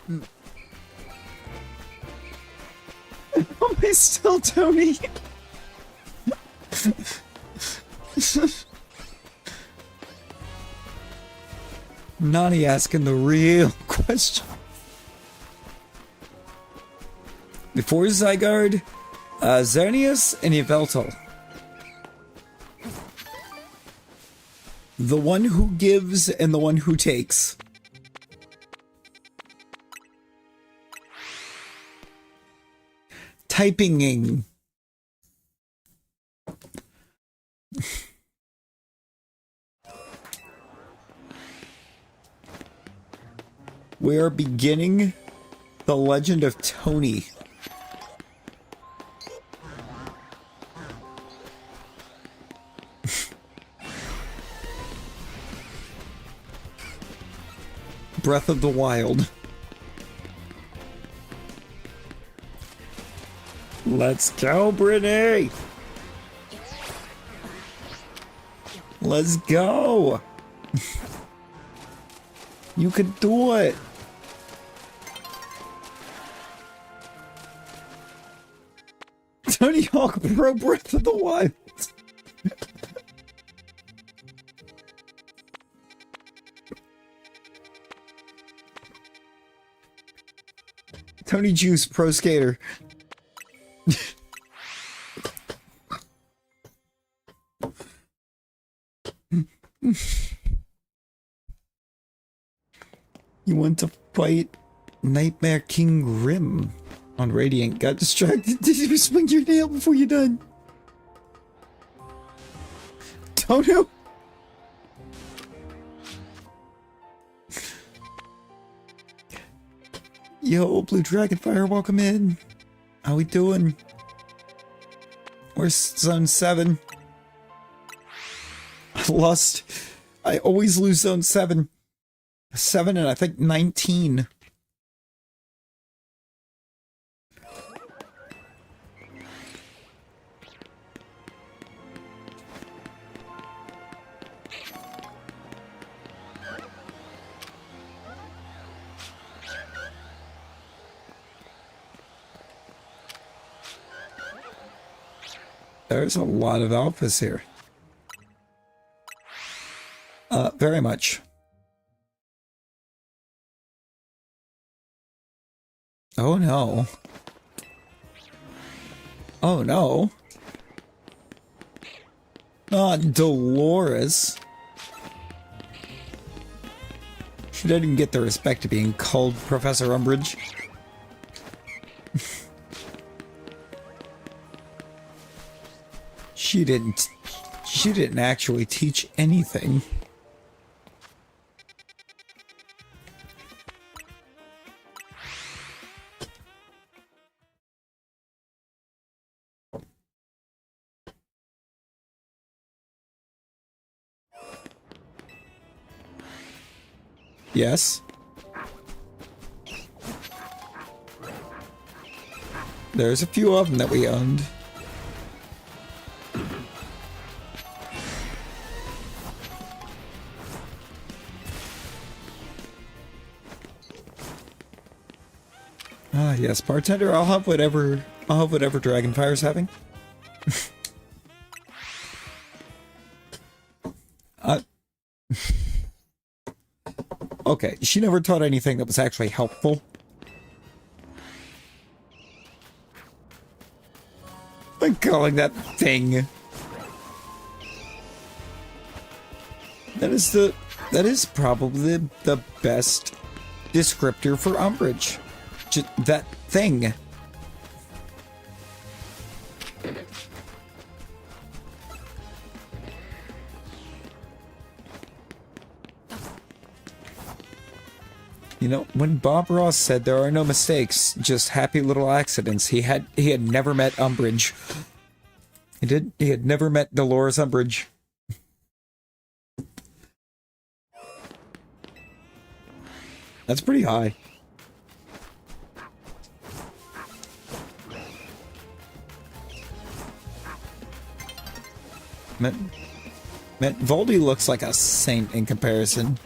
Am I still Tony? Nani asking the real question. Before Zygarde, Xerneas and Yveltal. The one who gives and the one who takes. Typinging. We are beginning the legend of Tony. Breath of the Wild. Let's go, Brittany! Let's go! You can do it! Tony Hawk Pro Breath of the Wild! Tony Juice Pro Skater. You want to fight Nightmare King Grim on Radiant. Got distracted. Did you swing your nail before you're done? Don't know. Yo, Blue Dragonfire, welcome in. How we doing? We're Zone 7. I lost. I always lose Zone 7. 7 and I think 19. There's a lot of alphas here. Very much. Oh no. Oh no. Not Dolores. She didn't even get the respect of being called Professor Umbridge. She didn't actually teach anything. Yes. There's a few of them that we owned. Ah, yes, bartender. I'll have whatever Dragonfire's having. Okay, she never taught anything that was actually helpful. I'm calling that thing. That is probably the best descriptor for Umbridge. Just that thing. You know, when Bob Ross said there are no mistakes, just happy little accidents, he had never met Umbridge. He had never met Dolores Umbridge. That's pretty high. Man, Voldy looks like a saint in comparison.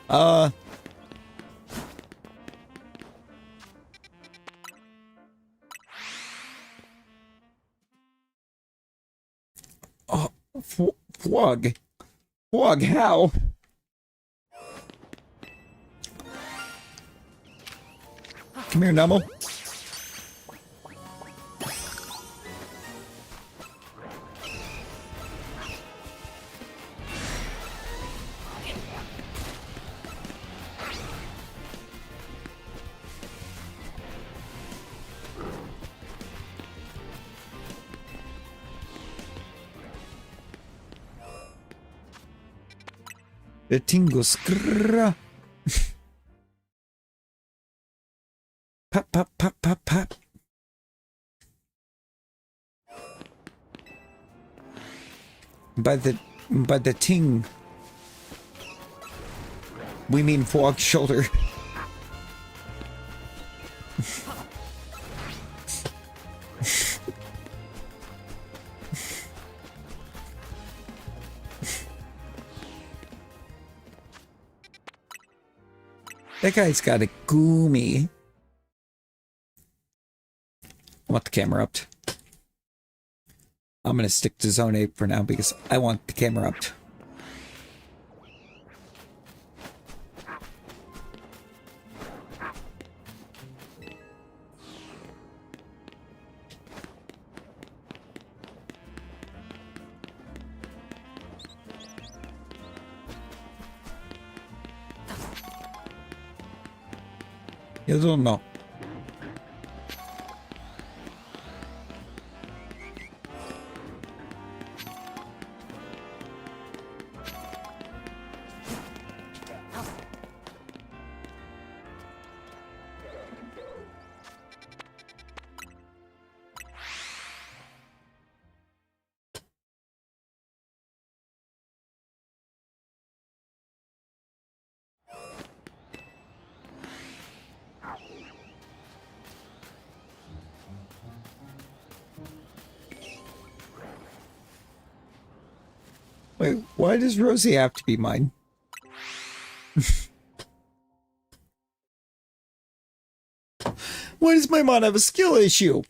Oh, Fwug. Fwug, how? Come here, Nummel. The tingles. Pop, pop, pop, pop, pop. By the ting, we mean Fwog's shoulder. That guy's got a goomy. I want the camera up. I'm gonna stick to Zone 8 for now because I want the camera up. You don't know. Wait, why does Rosie have to be mine? Why does my mod have a skill issue?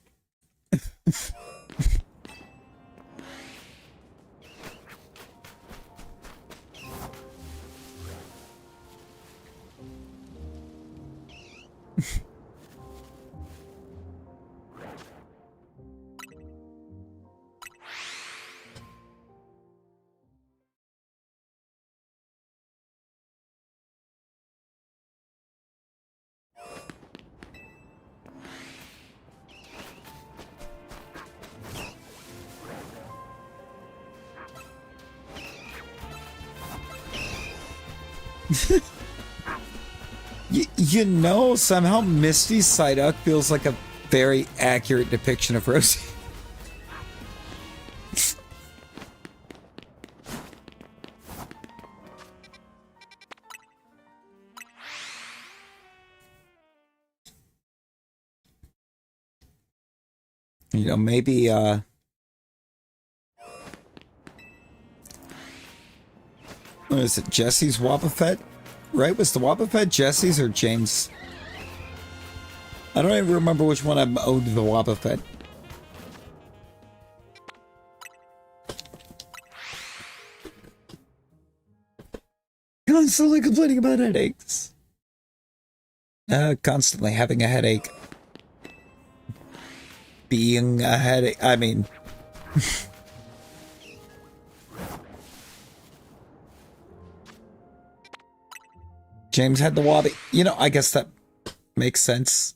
You know, somehow Misty Psyduck feels like a very accurate depiction of Rosie. You know, maybe, what is it, Jesse's Wobbuffet? right? Was the Wobbuffet Jesse's or James? I don't even remember which one I'm owed the Wobbuffet. Constantly complaining about headaches. Constantly having a headache. Being a headache. I mean... James had the Wobby. You know, I guess that makes sense.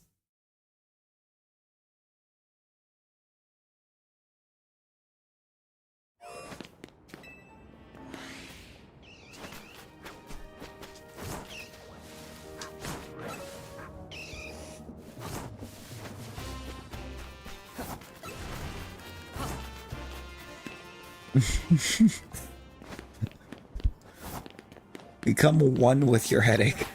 Become one with your headache.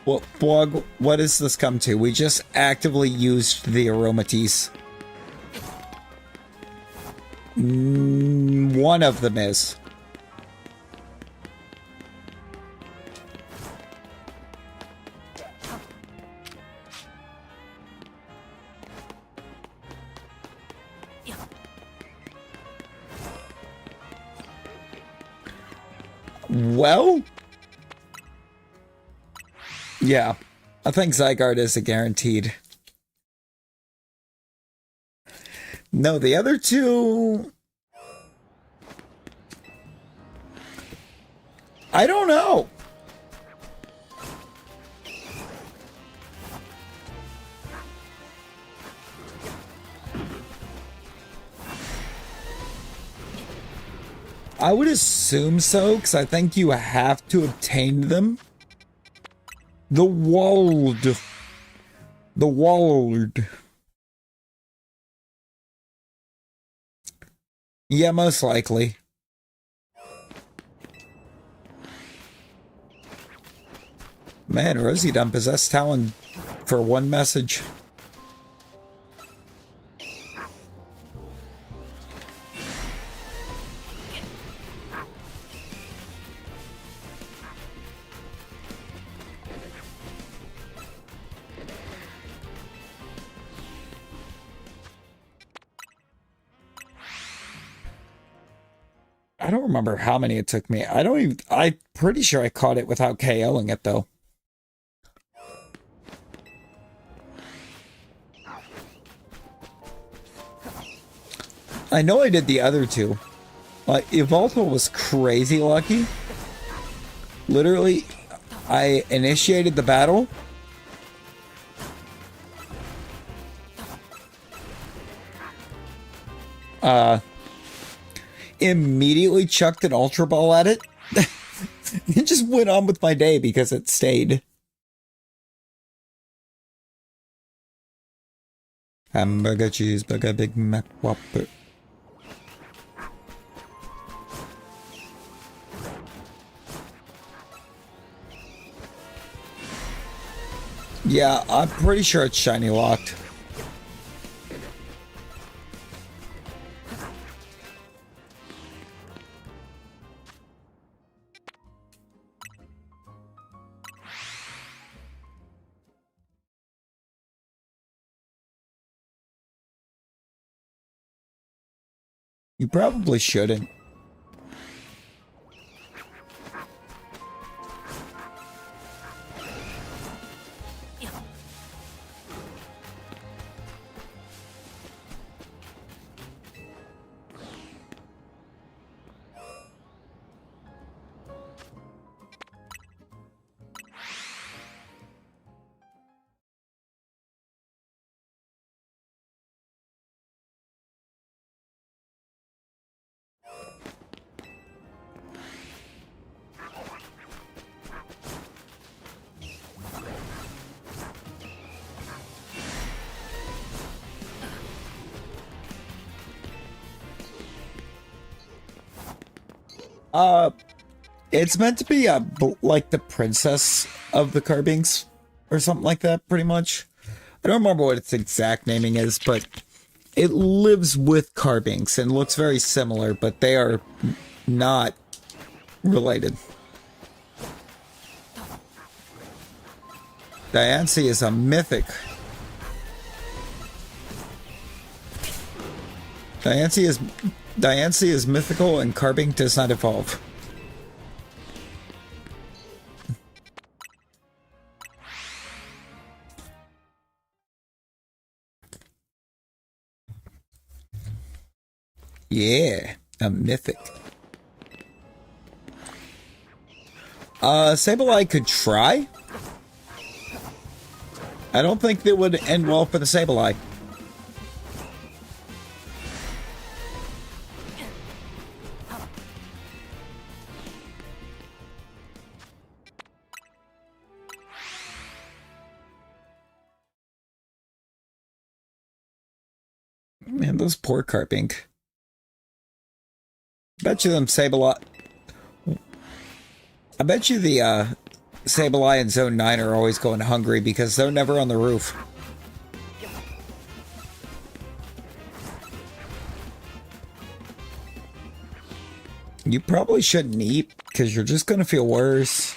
Well, Blog, what does this come to? We just actively used the aromates. One of them is. Well, yeah, I think Zygarde is a guaranteed. No, the other two... I don't know. I would assume so, because I think you have to obtain them. The Wald. The Wald. Yeah, most likely. Man, Rosie done possessed Talon for one message. I don't remember how many it took me. I'm pretty sure I caught it without KOing it though. I know I did the other two. Yveltal was crazy lucky. Literally, I initiated the battle. Immediately chucked an Ultra Ball at it. It just went on with my day because it stayed. Hamburger, cheeseburger, Big Mac, Whopper. Yeah, I'm pretty sure it's shiny locked. You probably shouldn't. It's meant to be like the princess of the Carbinks or something like that, pretty much. I don't remember what its exact naming is, but it lives with Carbinks and looks very similar, but they are not related. Diancie is a mythic. Diancie is mythical and Carbink does not evolve. Yeah, a mythic. Sableye could try. I don't think that would end well for the Sableye. Man, those poor Carpink. Bet you them Sableye. I bet you the Sableye in Zone 9 are always going hungry because they're never on the roof. You probably shouldn't eat because you're just going to feel worse.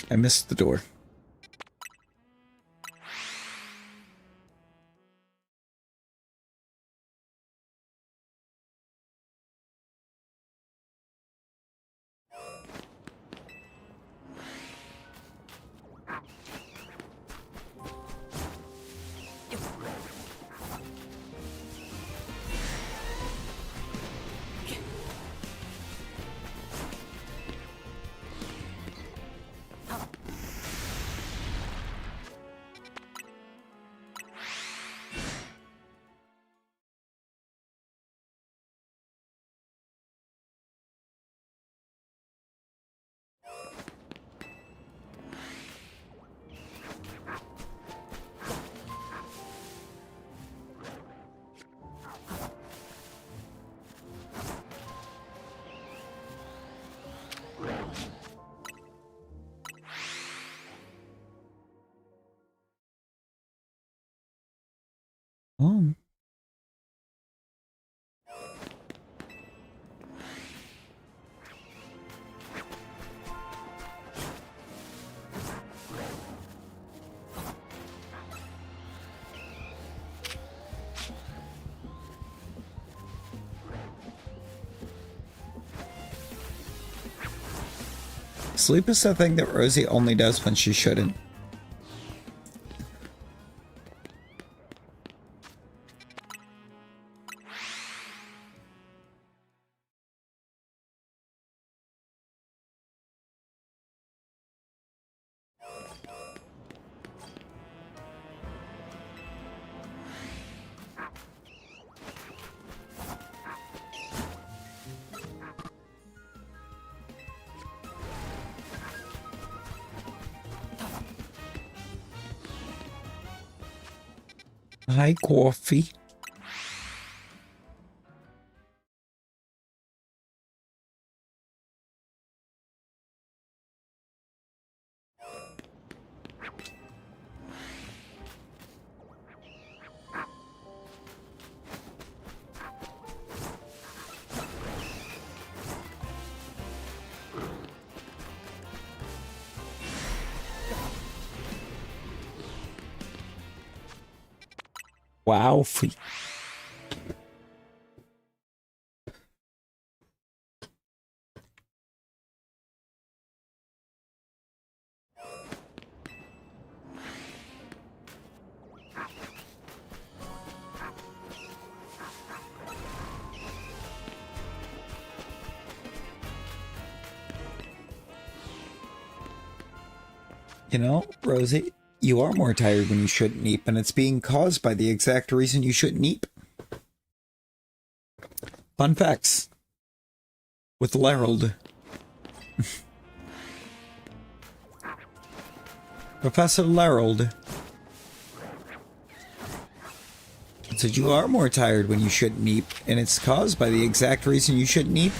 I missed the door. Oh. Sleep is the thing that Rosie only does when she shouldn't. Hi, coffee. Wow, free. You know, Rosie, You are more tired when you shouldn't eat, and it's being caused by the exact reason you shouldn't eat. Fun facts with Larold. Professor Larold said you are more tired when you shouldn't eat, and it's caused by the exact reason you shouldn't eat.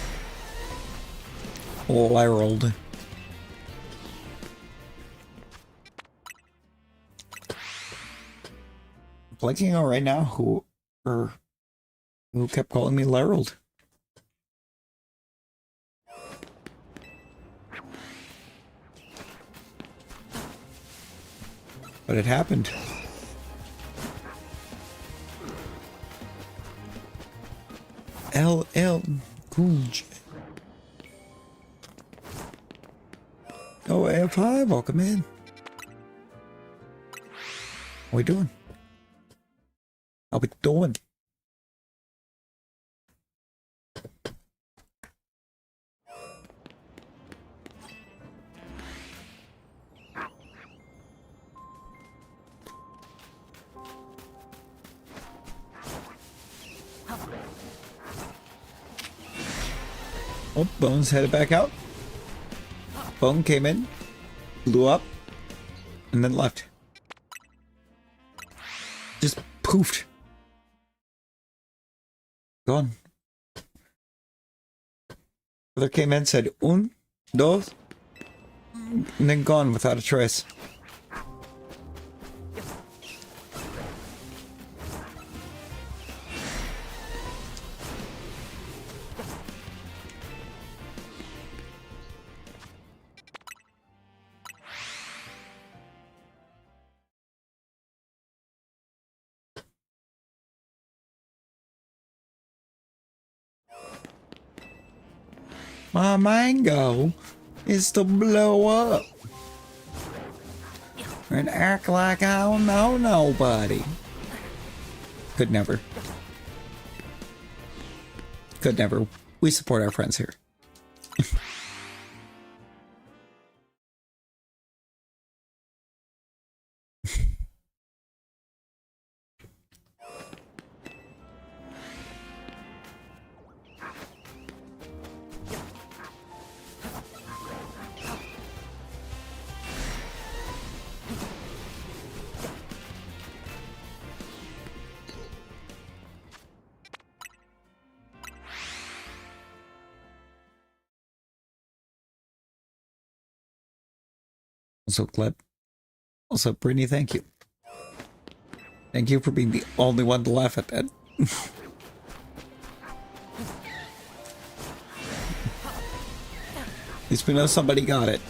Larold. Blanking out right now who kept calling me Larold. But it happened. LL Cool J. Oh, AF5, welcome in. How we doing? How we doing? Oh, Bones headed back out. Bone came in, blew up, and then left. Just poofed. Gone. Brother came in, said un, dos, and then gone without a trace. My mango is to blow up and act like I don't know nobody. Could never. Could never. We support our friends here. Also, Gleb. Also, Brittany, thank you. Thank you for being the only one to laugh at that. At least we know somebody got it.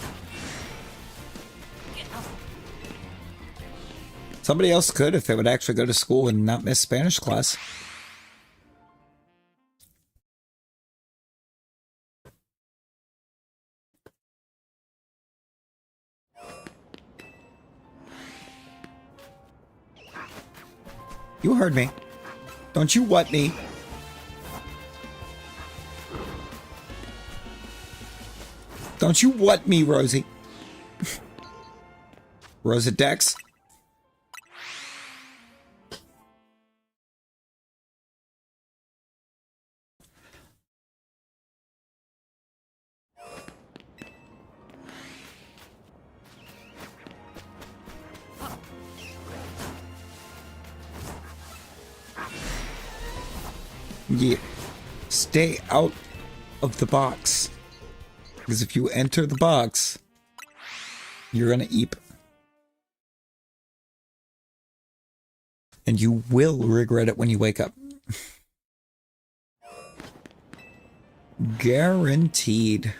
Somebody else could if they would actually go to school and not miss Spanish class. You heard me. Don't you what me. Don't you what me, Rosie. Rosa Dex. Yeah. Stay out of the box. Because if you enter the box, you're gonna eep. And you will regret it when you wake up. Guaranteed.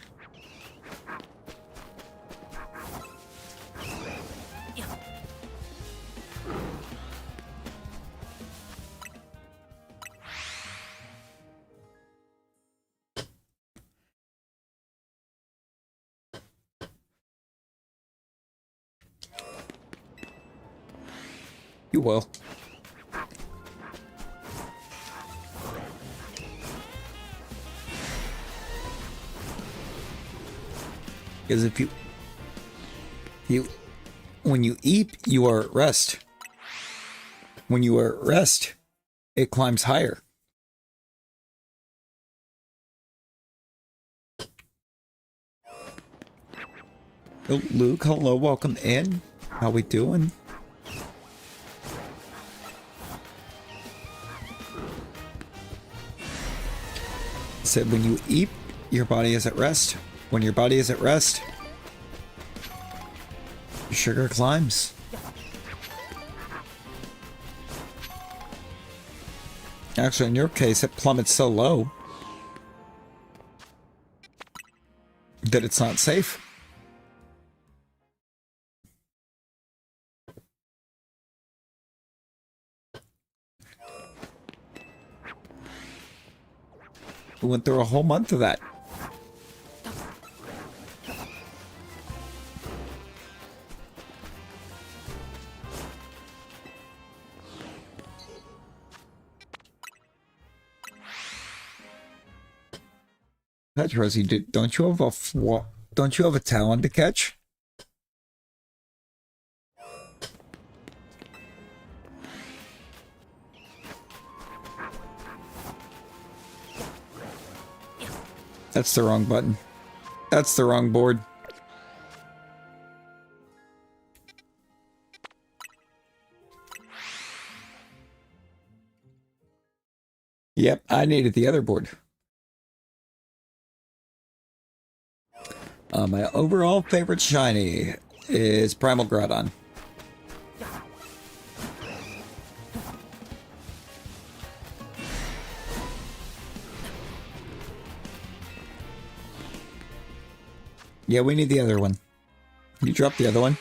You will. Because if you When you eat, you are at rest. When you are at rest, it climbs higher. Oh, Luke, hello, welcome in. How we doing? Said when you eat, your body is at rest. When your body is at rest, your sugar climbs. Actually, in your case, it plummets so low that it's not safe. We went through a whole month of that. Catch, Rosie, don't you have a talon to catch? That's the wrong button. That's the wrong board. Yep, I needed the other board. My overall favorite shiny is Primal Groudon. Yeah, we need the other one. You dropped the other one.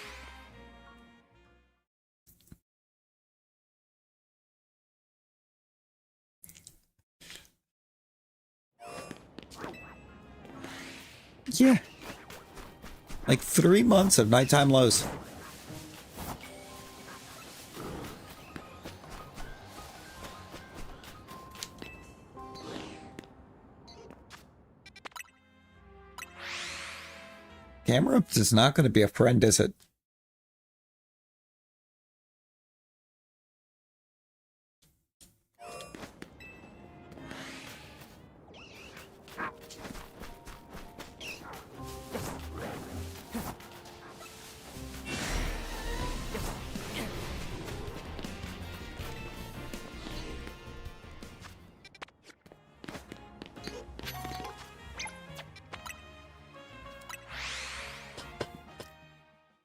Yeah. Like 3 months of nighttime lows. Camera is not going to be a friend, is it?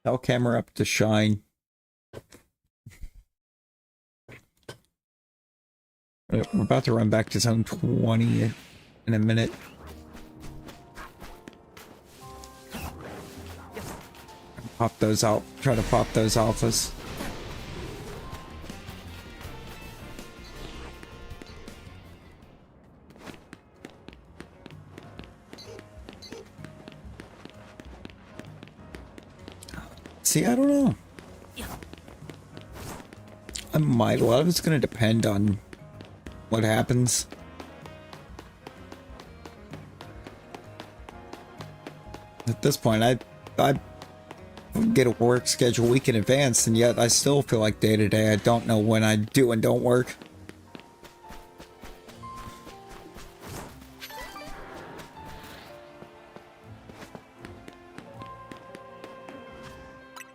Tell camera up to shine. We're about to run back to zone 20 in a minute. Pop those out. Try to pop those alphas. See, I don't know. I might. A lot of it's going to depend on what happens. At this point, I get a work schedule a week in advance, and yet I still feel like day to day I don't know when I do and don't work.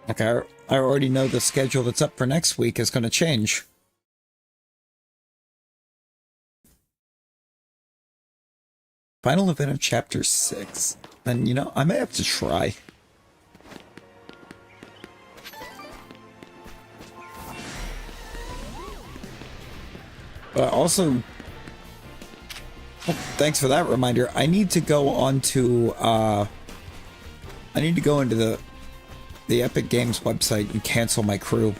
Like I already know the schedule that's up for next week is going to change. Final event of chapter 6. And you know, I may have to try. Also, thanks for that reminder. I need to go on to, I need to go into the Epic Games website and cancel my crew.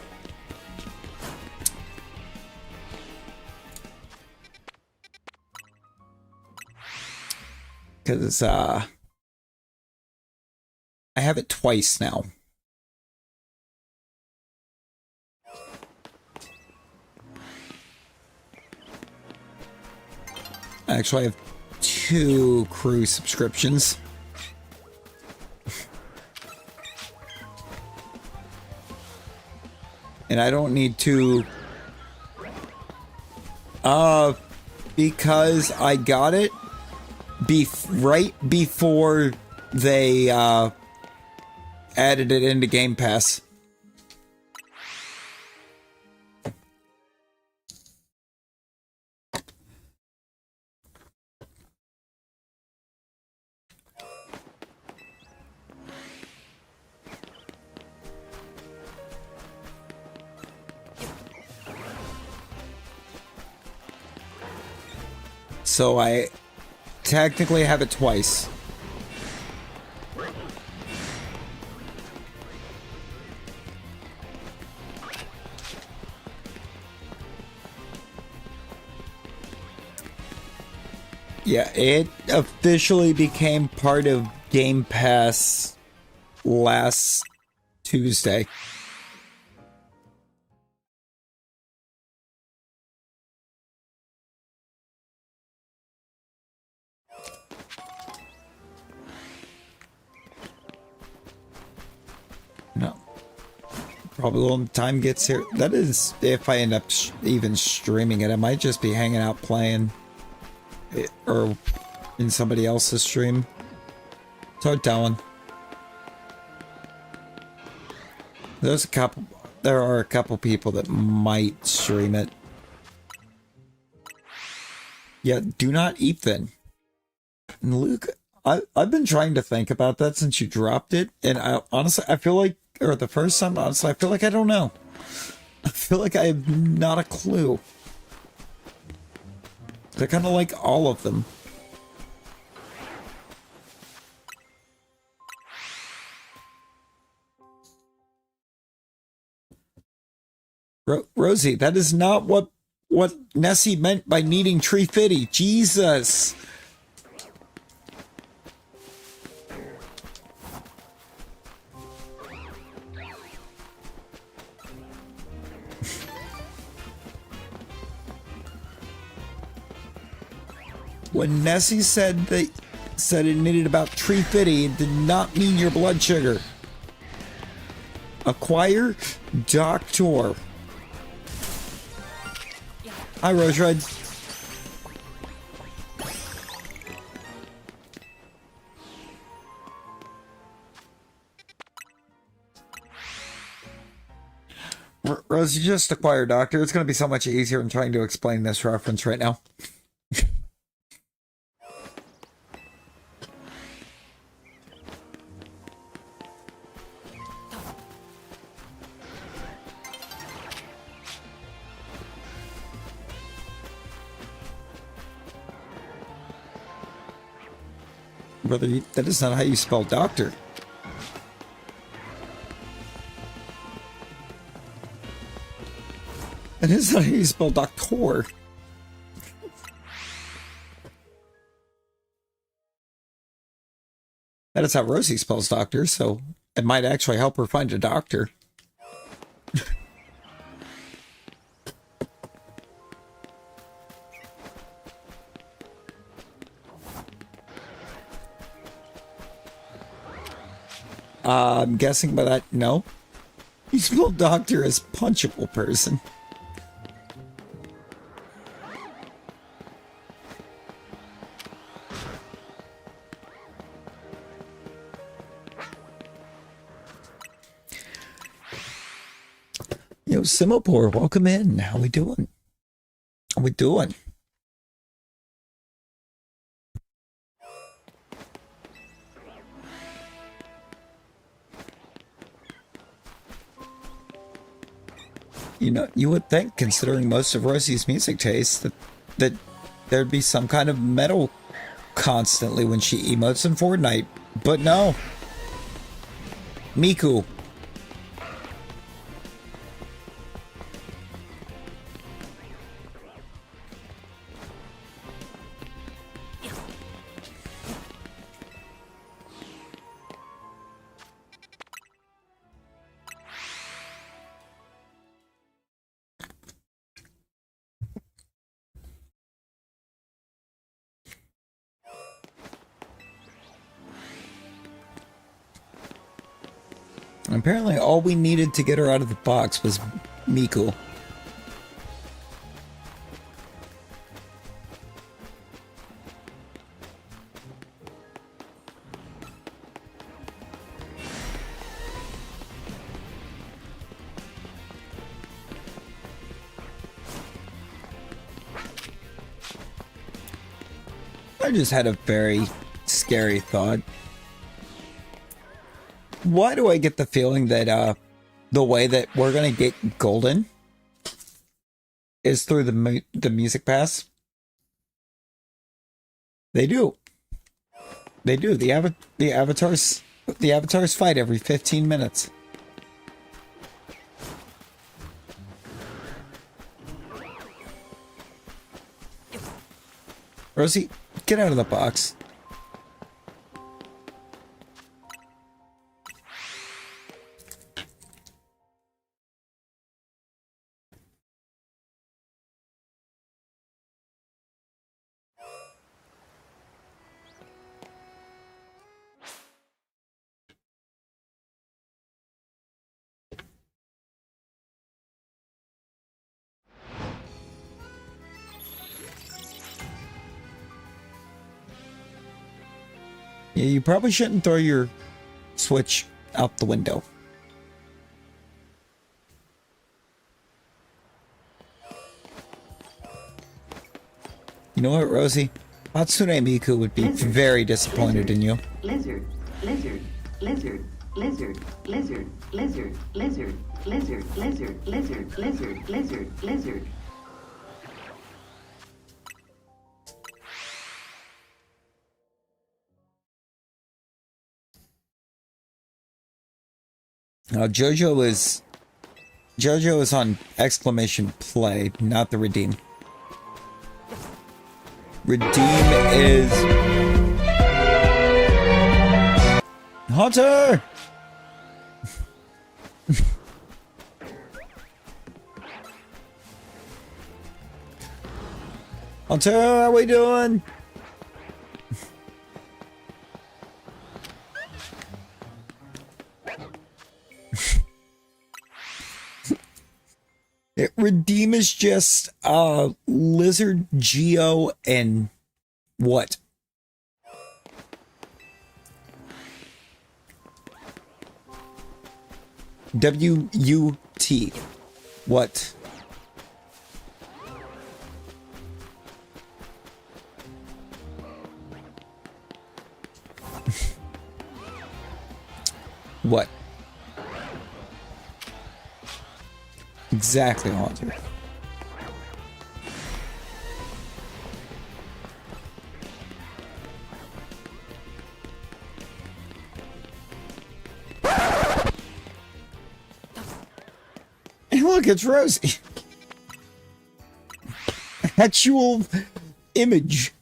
Because, I have it twice now. Actually, I have 2 crew subscriptions. And I don't need to... because I got it right before they added it into Game Pass. So I technically have it twice. Yeah, it officially became part of Game Pass last Tuesday. No. Probably when time gets here. That is, if I end up even streaming it, I might just be hanging out playing it, or in somebody else's stream. So telling. There are a couple people that might stream it. Yeah, do not eat then. And Luke, I've been trying to think about that since you dropped it, and I feel like, or the first time, honestly, I feel like I don't know. I feel like I have not a clue. They're kind of like all of them. Rosie, that is not what Nessie meant by needing Tree Fitty. Jesus. When Nessie said it needed about Tree Fitty, it did not mean your blood sugar. Acquire Doctor. Hi, Rose Red. Rose, you just acquired Doctor. It's going to be so much easier than trying to explain this reference right now. Brother, that is not how you spell doctor. That is not how you spell doctor. That is how Rosie spells doctor, so it might actually help her find a doctor. I'm guessing by that, no. You spell doctor as punchable person. Yo, Simopore, welcome in. How we doing? How we doing? You know, you would think, considering most of Rosie's music tastes, that there'd be some kind of metal constantly when she emotes in Fortnite. But no. Miku. Apparently all we needed to get her out of the box was Miku. I just had a very scary thought. Why do I get the feeling that the way that we're gonna get golden is through the music pass? They do. They do. The avatars fight every 15 minutes. Rosie, get out of the box. Yeah, you probably shouldn't throw your Switch out the window. You know what, Rosie? Hatsune Miku would be very disappointed in you. Lizard, lizard, lizard, lizard, lizard, lizard, lizard, lizard, lizard, lizard, lizard, lizard, lizard. JoJo is on exclamation play, not the redeem. Redeem is Hunter. Hunter, how we doing? Redeem is just Lizard, Geo, and what? W-U-T. What? What? Exactly, Haunter. Hey, look, it's Rosie. Actual image.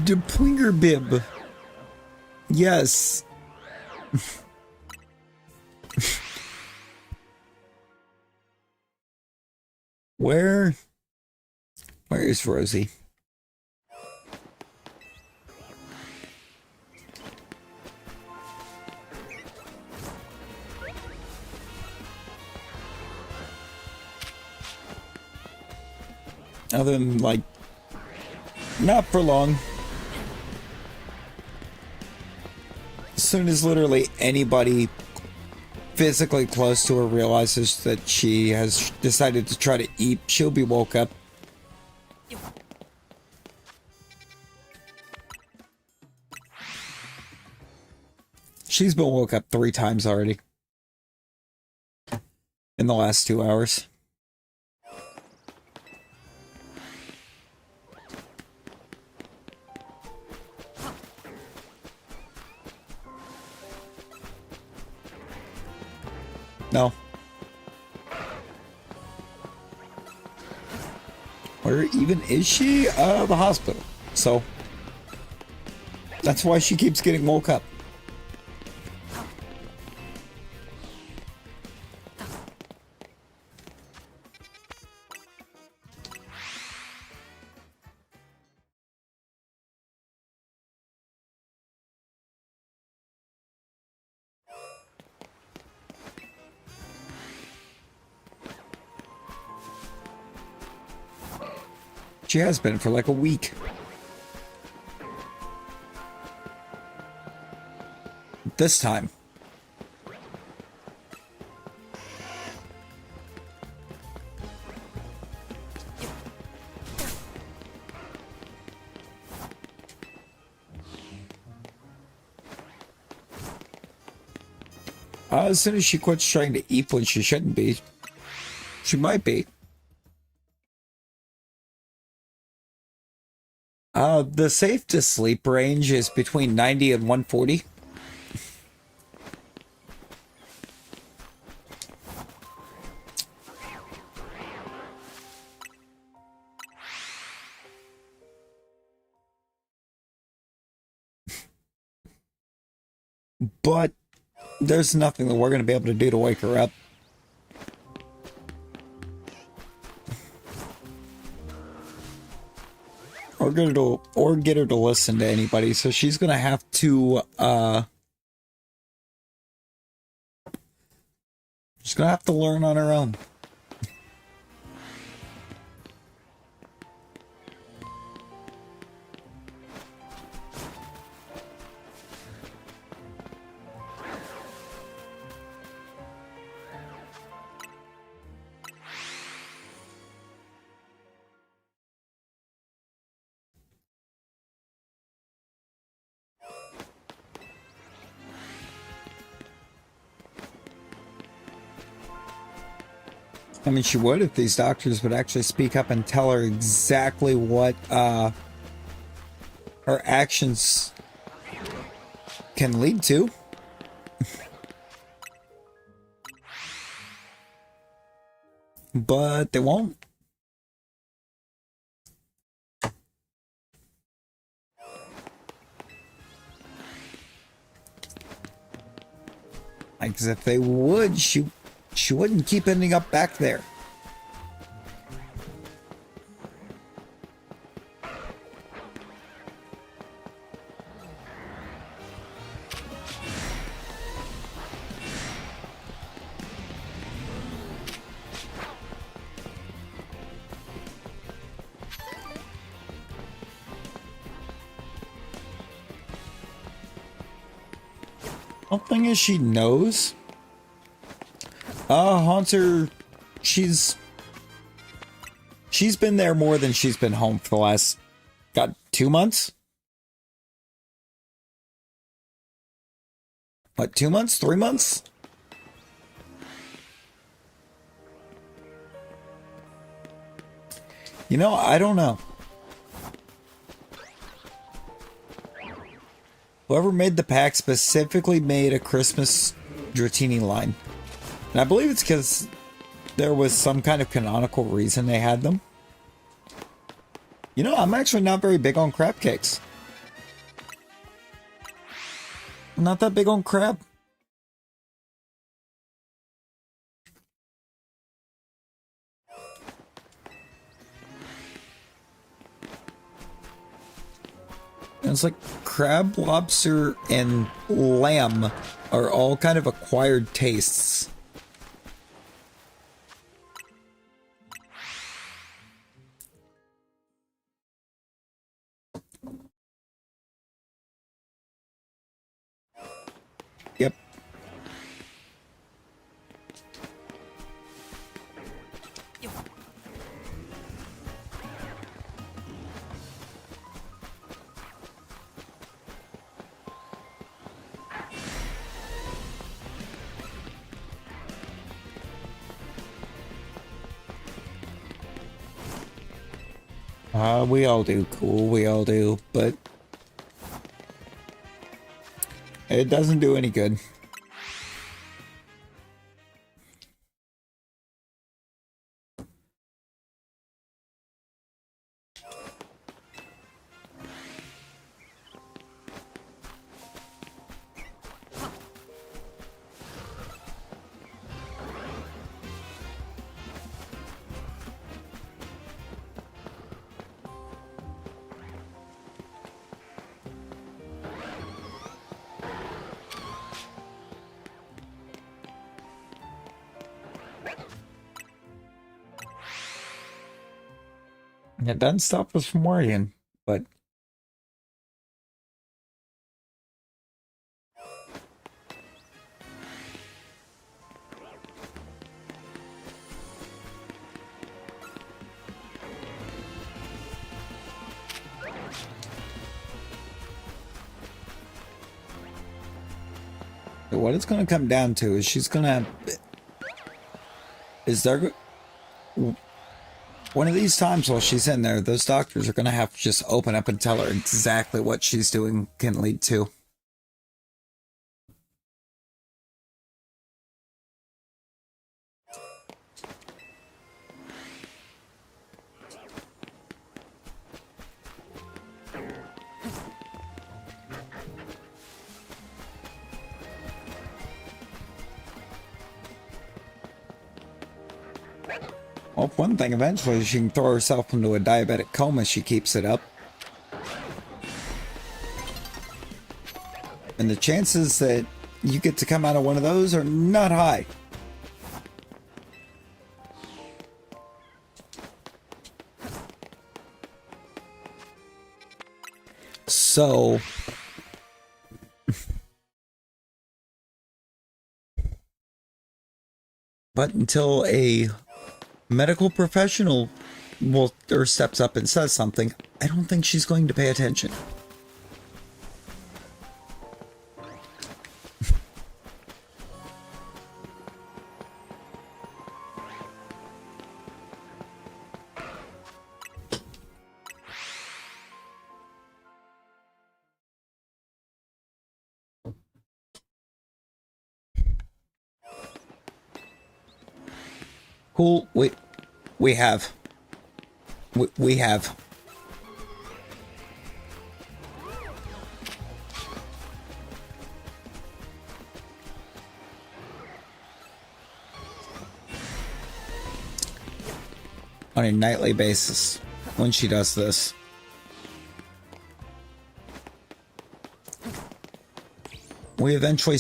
Depwinger bib. Yes. Where is Rosie? Other than, like, not for long. As soon as literally anybody physically close to her realizes that she has decided to try to eat, she'll be woke up. She's been woke up 3 times already in the last 2 hours. No. Where even is she? The hospital. So that's why she keeps getting woke up. She has been for like a week. This time. As soon as she quits trying to eat when she shouldn't be, she might be. The safe to sleep range is between 90 and 140. But there's nothing that we're going to be able to do to wake her up. Or get her to listen to anybody. So she's going to have to, she's going to have to learn on her own. I mean, she would if these doctors would actually speak up and tell her exactly what her actions can lead to. But they won't. Like, 'cause if they would, she wouldn't keep ending up back there. The thing is, she knows. Haunter, she's been there more than she's been home for the last, 2 months? What, 2 months? 3 months? You know, I don't know. Whoever made the pack specifically made a Christmas Dratini line. And I believe it's because there was some kind of canonical reason they had them. You know, I'm actually not very big on crab cakes. I'm not that big on crab. And it's like crab, lobster, and lamb are all kind of acquired tastes. Yep. We all do, cool, we all do, but it doesn't do any good. It doesn't stop us from worrying, but what it's going to come down to is one of these times while she's in there, those doctors are going to have to just open up and tell her exactly what she's doing can lead to. Well, one thing, eventually she can throw herself into a diabetic coma if she keeps it up. And the chances that you get to come out of one of those are not high. So... but until a medical professional steps up and says something, I don't think she's going to pay attention. Cool. We have. On a nightly basis when she does this. We eventually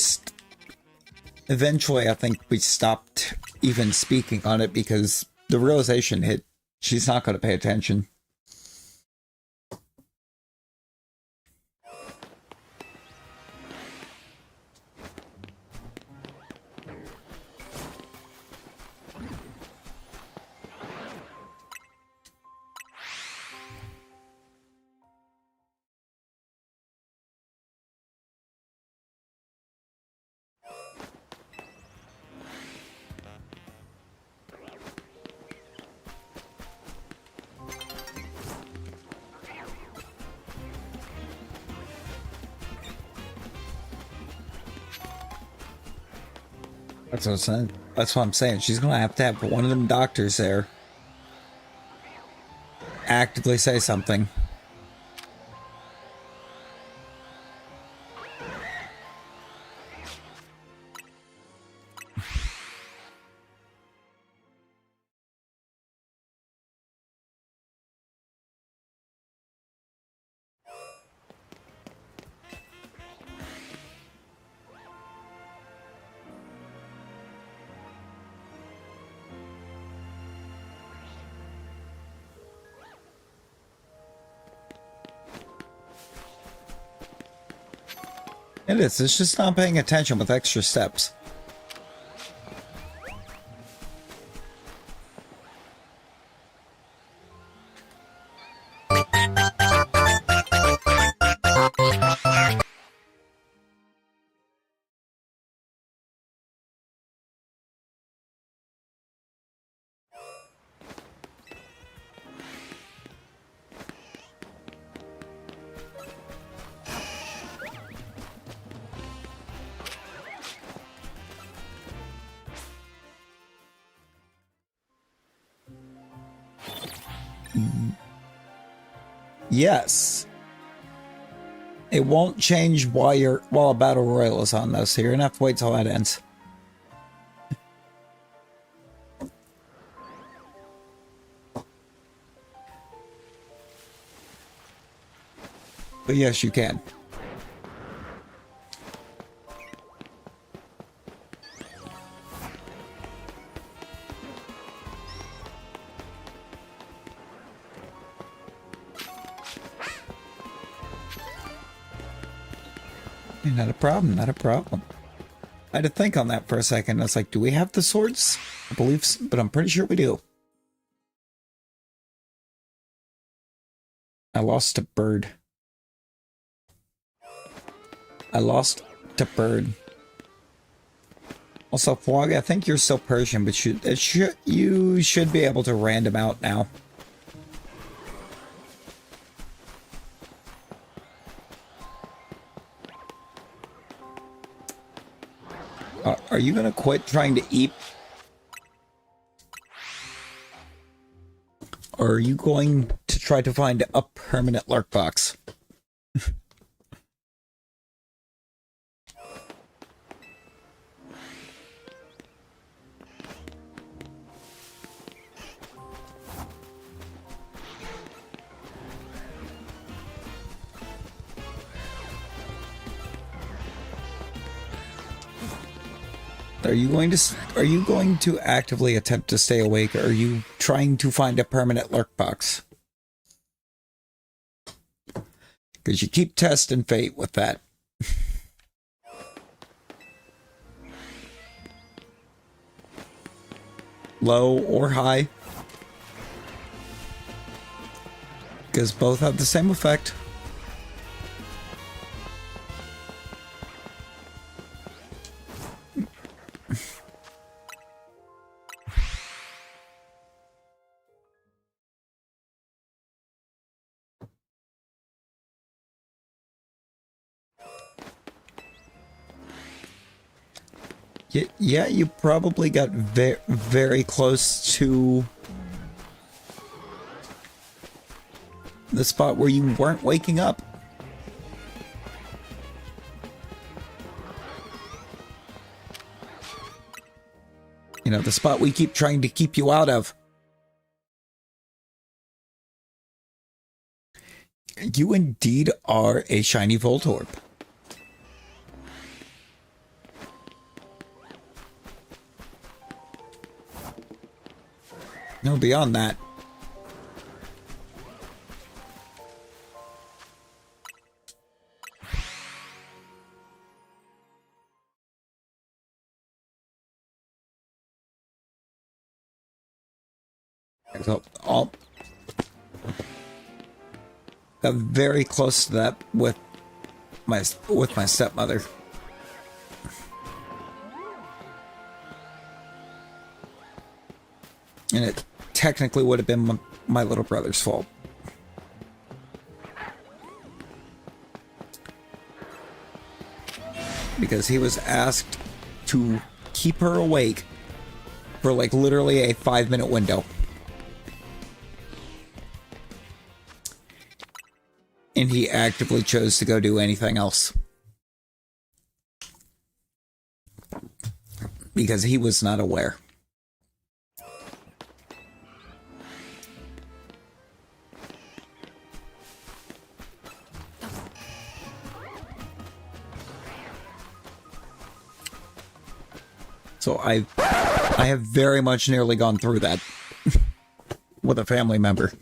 I think we stopped even speaking on it because the realization hit she's not going to pay attention. That's what I'm saying. She's gonna have to have one of them doctors there actively say something. It is. It's just not paying attention with extra steps. Yes. It won't change while a battle royal is on this, so you're gonna have to wait till that ends. But yes, you can. Not a problem, not a problem. I had to think on that for a second. I was like, do we have the swords? I believe, but I'm pretty sure we do. I lost a bird. I lost a bird. Also, Fwog, I think you're still Persian, but you should be able to random out now. Are you gonna quit trying to eat? Or are you going to try to find a permanent lurk box? Are you going to actively attempt to stay awake, or are you trying to find a permanent lurk box? Because you keep testing fate with that. Low or high. Because both have the same effect. Yeah, you probably got very close to the spot where you weren't waking up. You know, the spot we keep trying to keep you out of. You indeed are a shiny Voltorb. No, beyond that. So, got very close to that with my stepmother. And it technically would have been my little brother's fault. Because he was asked to keep her awake for like literally a 5-minute window. And he actively chose to go do anything else. Because he was not aware. So I have very much nearly gone through that with a family member.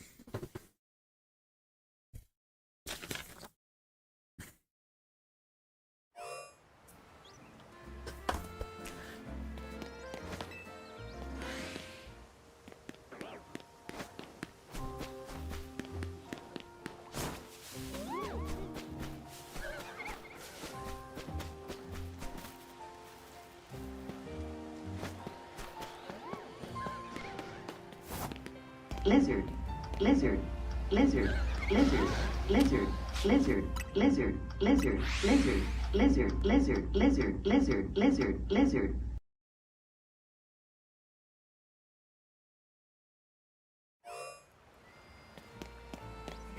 Lizard, lizard, lizard, lizard, lizard, lizard, lizard, lizard, lizard, lizard, lizard, lizard, lizard, lizard, lizard.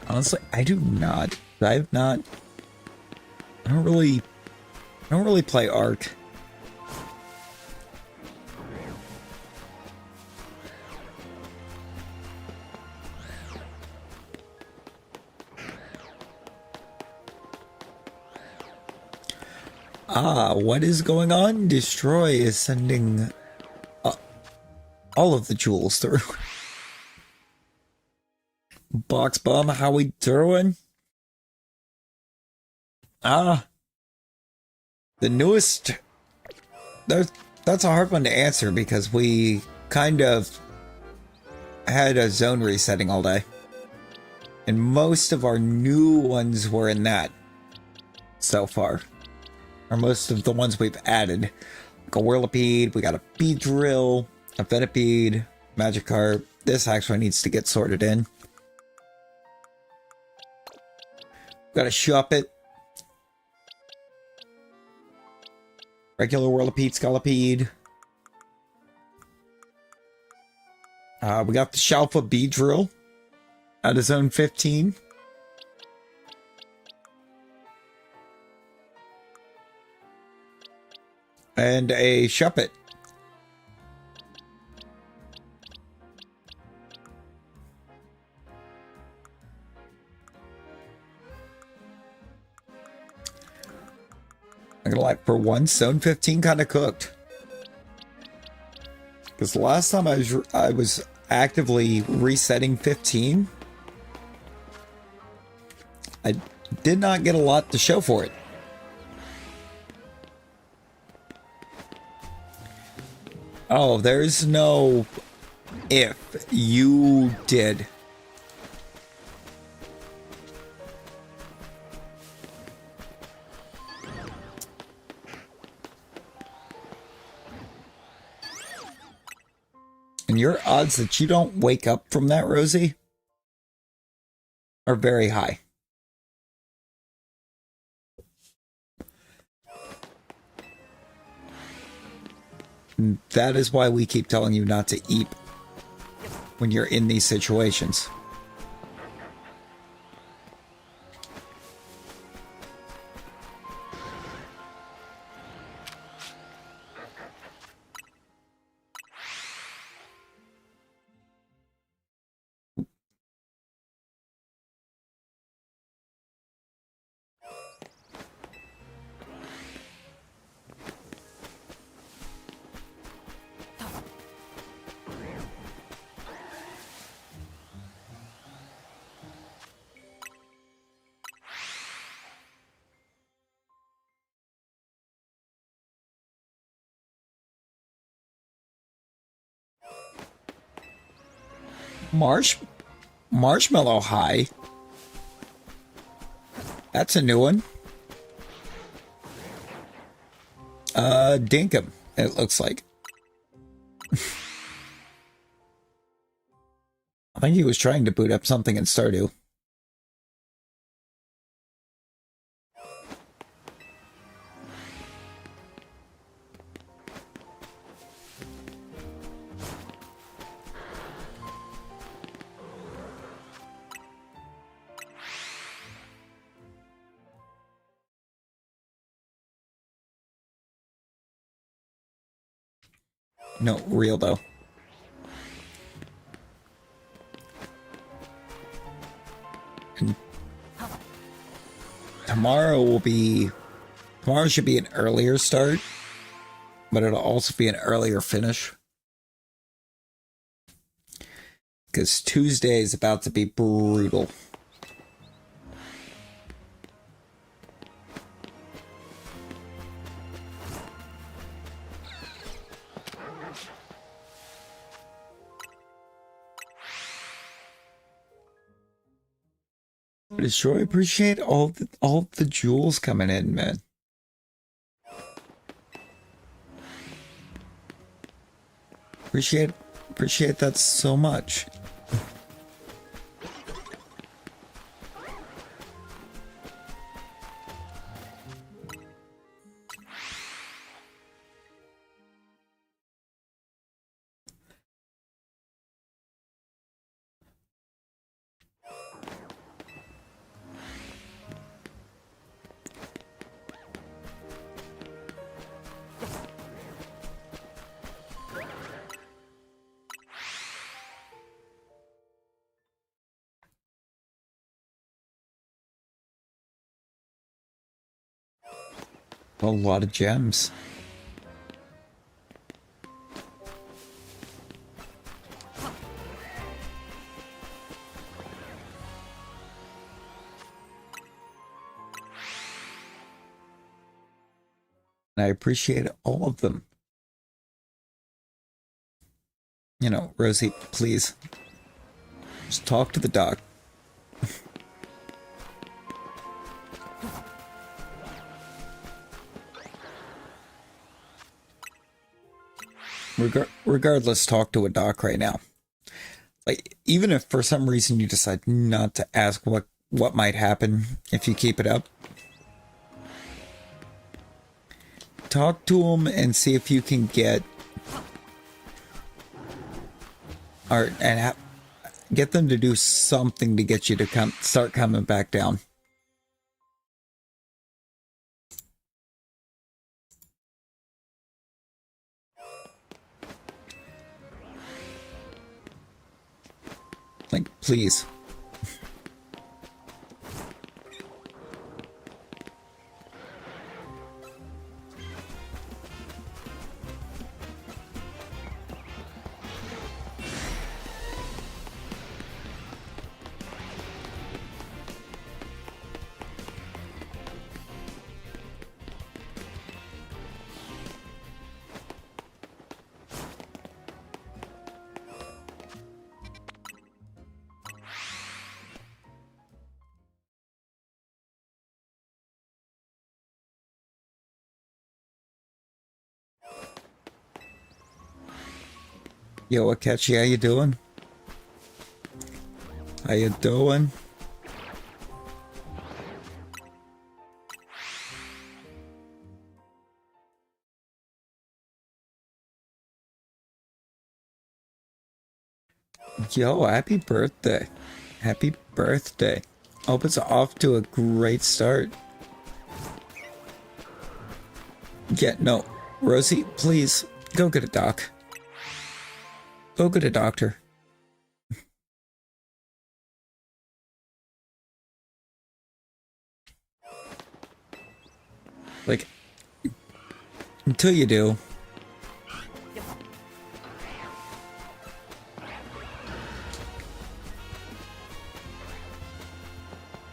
Honestly, I don't really play Ark. What is going on? Destroy is sending all of the jewels through. Box Bum, how we doing? The newest... That's a hard one to answer because we kind of had a zone resetting all day. And most of our new ones were in that so far. Or most of the ones we've added. Like a Whirlipede, we got a Beedrill, a Venipede, Magikarp. This actually needs to get sorted in. Got a Shuppet. Regular Whirlipede, Scolipede. We got the Shalfa Beedrill out of Zone 15. And a Shuppet. I'm gonna lie, for once, Zone 15 kind of cooked. Because the last time I was actively resetting 15, I did not get a lot to show for it. Oh, there's no if. You did. And your odds that you don't wake up from that, Rosie, are very high. And that is why we keep telling you not to eat when you're in these situations. Marshmallow High. That's a new one. Dinkum, it looks like. I think he was trying to boot up something in Stardew. No, real though. And tomorrow should be an earlier start, but it'll also be an earlier finish. Because Tuesday is about to be brutal. But sure, I appreciate all the jewels coming in, man. Appreciate that so much. A lot of gems. And I appreciate all of them. You know, Rosie, please. Just talk to the doc. Regardless, talk to a doc right now. Like, even if for some reason you decide not to ask what might happen if you keep it up, talk to them and see if you can get get them to do something to get you to start coming back down. Like, please. Yo, Akechi, how you doing? How you doing? Yo, happy birthday. Happy birthday. Hope it's off to a great start. Yeah, no. Rosie, please, go get a doc. Go get a doctor. Like, until you do.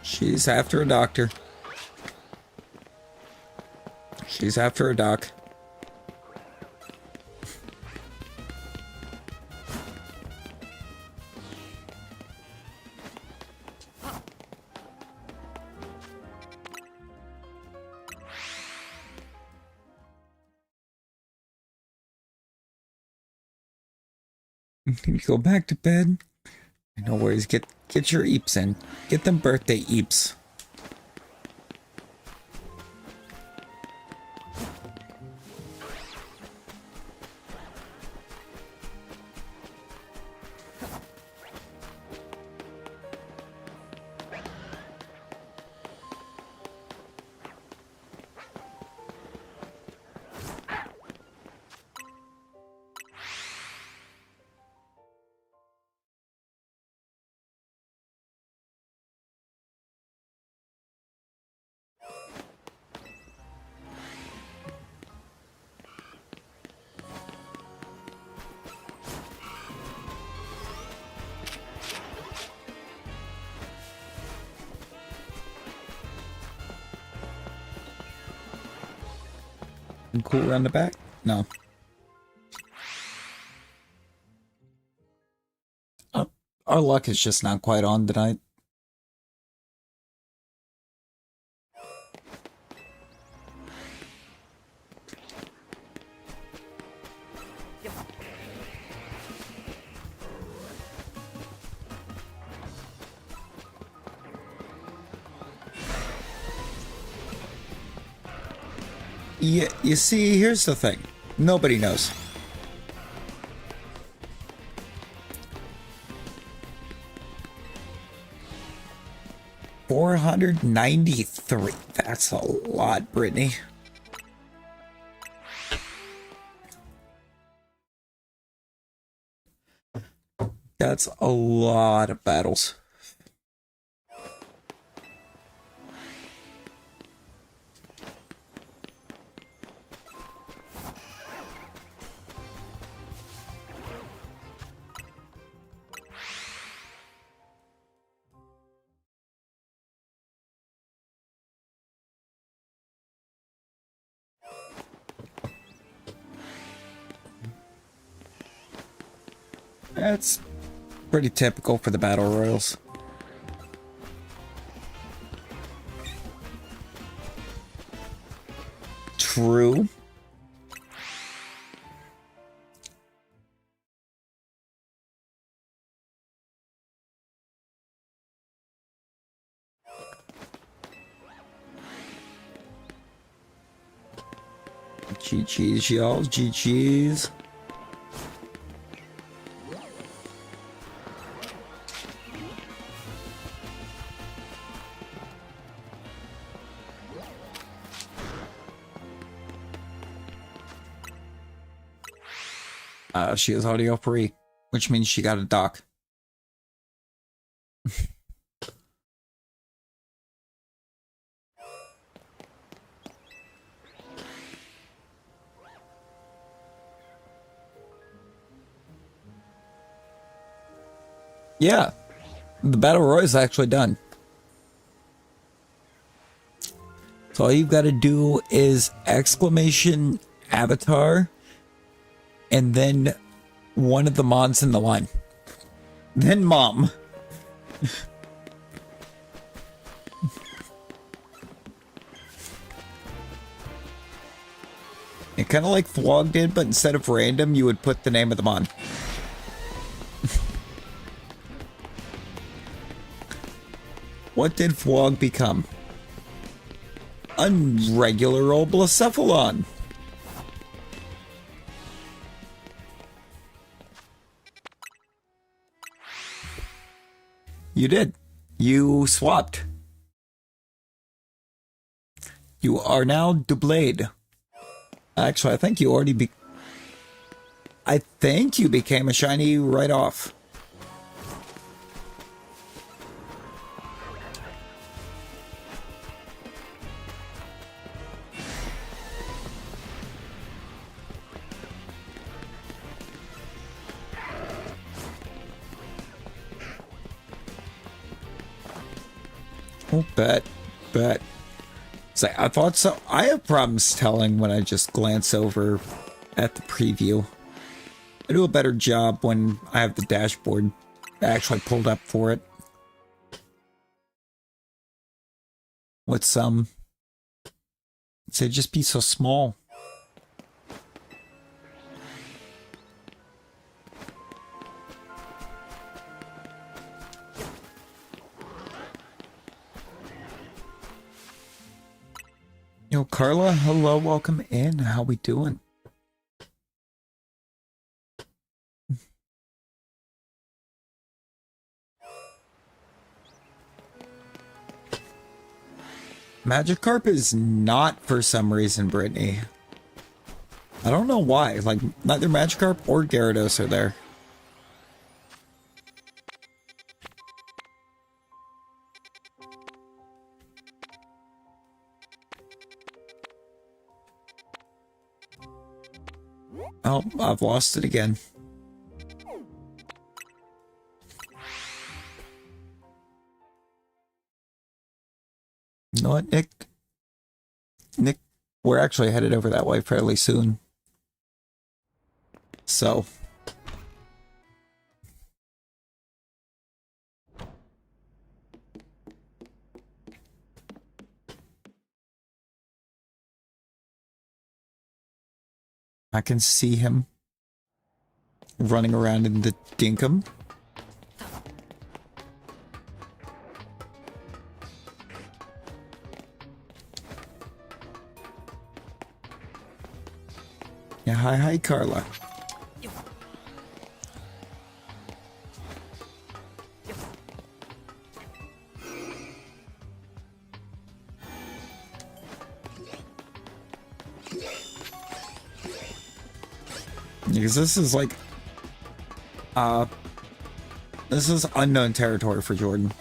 She's after a doctor. She's after a doc. Can you go back to bed? No worries. Get your eeps in. Get them birthday eeps. Cool around the back? No. Our luck is just not quite on tonight. Yeah, you see, here's the thing. Nobody knows. $493. That's a lot, Brittany. That's a lot of battles. That's pretty typical for the battle royals. True. GG's, y'all. GG's. She is audio free, which means she got a dock. Yeah, the battle royale is actually done. So all you've got to do is exclamation avatar and then one of the mods in the line. Then mom. It kind of like Flog did, but instead of random, you would put the name of the mod. What did Flog become? A regular old Blacephalon. You did. You swapped. You are now Doublade. Actually, I think you already I think you became a shiny right off. Oh, bet. It's like, I thought so. I have problems telling when I just glance over at the preview. I do a better job when I have the dashboard actually pulled up for it. With some... Say just be so small. Yo, Carla, hello, welcome in. How we doing? Magikarp is not for some reason, Brittany. I don't know why. Like, neither Magikarp or Gyarados are there. Oh, I've lost it again. You know what, Nick? Nick, we're actually headed over that way fairly soon. So. I can see him running around in the dinkum. Yeah, hi, Carla. Because this is like, this is unknown territory for Jordan.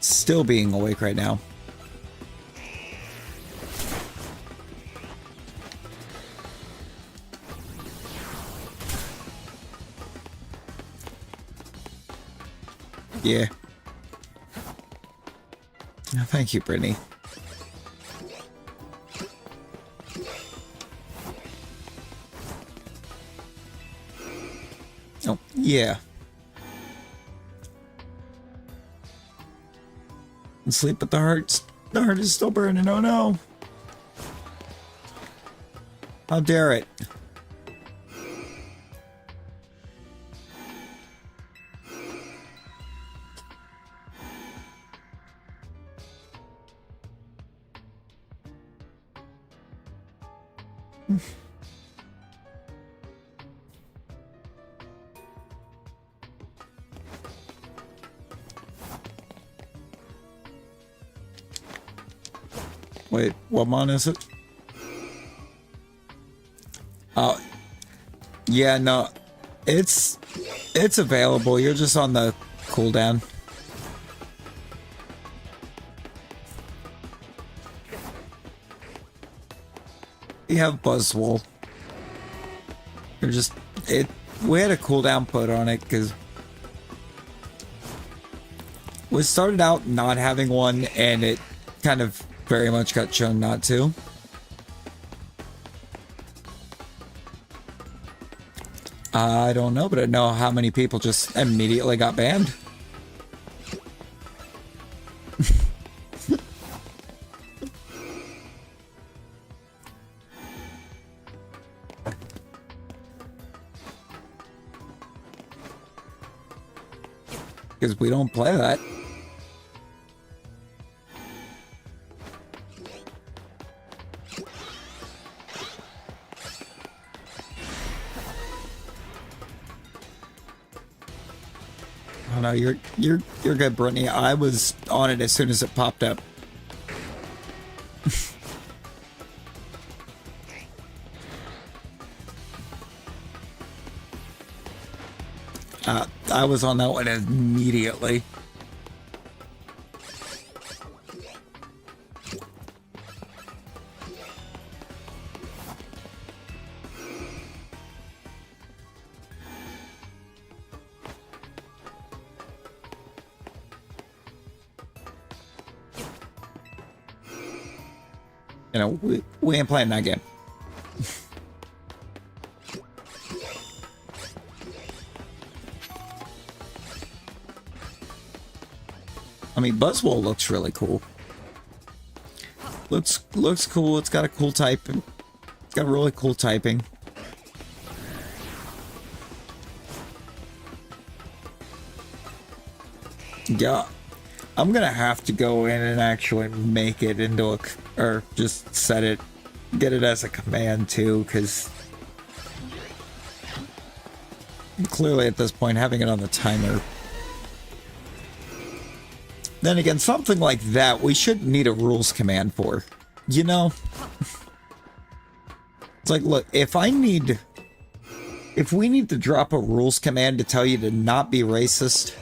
Still being awake right now. Yeah. Thank you, Brittany. Yeah. And sleep, but the heart is still burning. Oh no. How dare it? Wait, what mon is it? Oh, yeah, no, it's available. You're just on the cooldown. You have Buzzwole. You're just it. We had a cooldown put on it because we started out not having one, and it kind of very much got shown not to. I don't know, but I know how many people just immediately got banned. Because we don't play that. Oh no, you're good, Brittany. I was on it as soon as it popped up. I was on that one immediately. You know, we ain't playing that game. I mean, Buzzwole looks really cool. Looks cool. It's got a cool type. It's got really cool typing. Yeah, I'm gonna have to go in and actually make it into a, or just set it, get it as a command too, because clearly at this point having it on the timer. Then again, something like that we should need a rules command for, you know? It's like, look, if we need to drop a rules command to tell you to not be racist,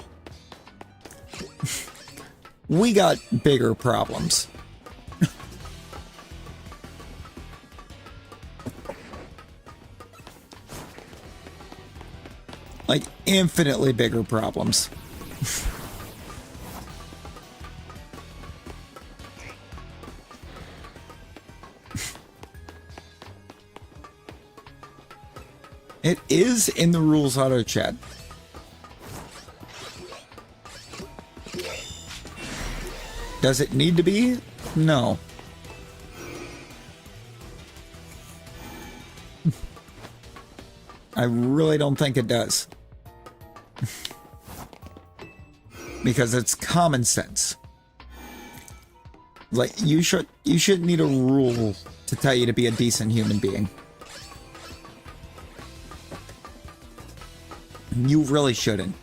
we got bigger problems. Like, infinitely bigger problems. It is in the rules auto chat. Does it need to be? No. I really don't think it does. Because it's common sense. Like, you shouldn't need a rule to tell you to be a decent human being. You really shouldn't.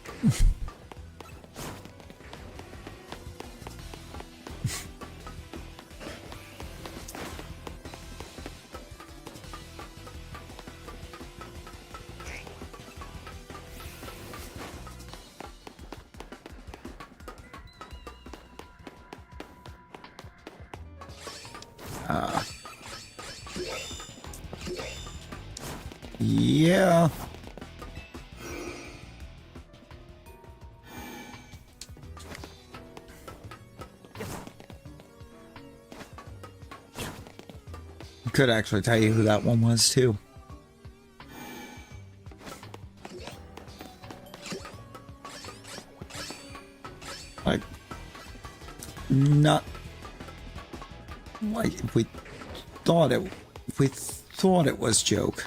Yeah. Could actually tell you who that one was too. not like if we thought it was joke.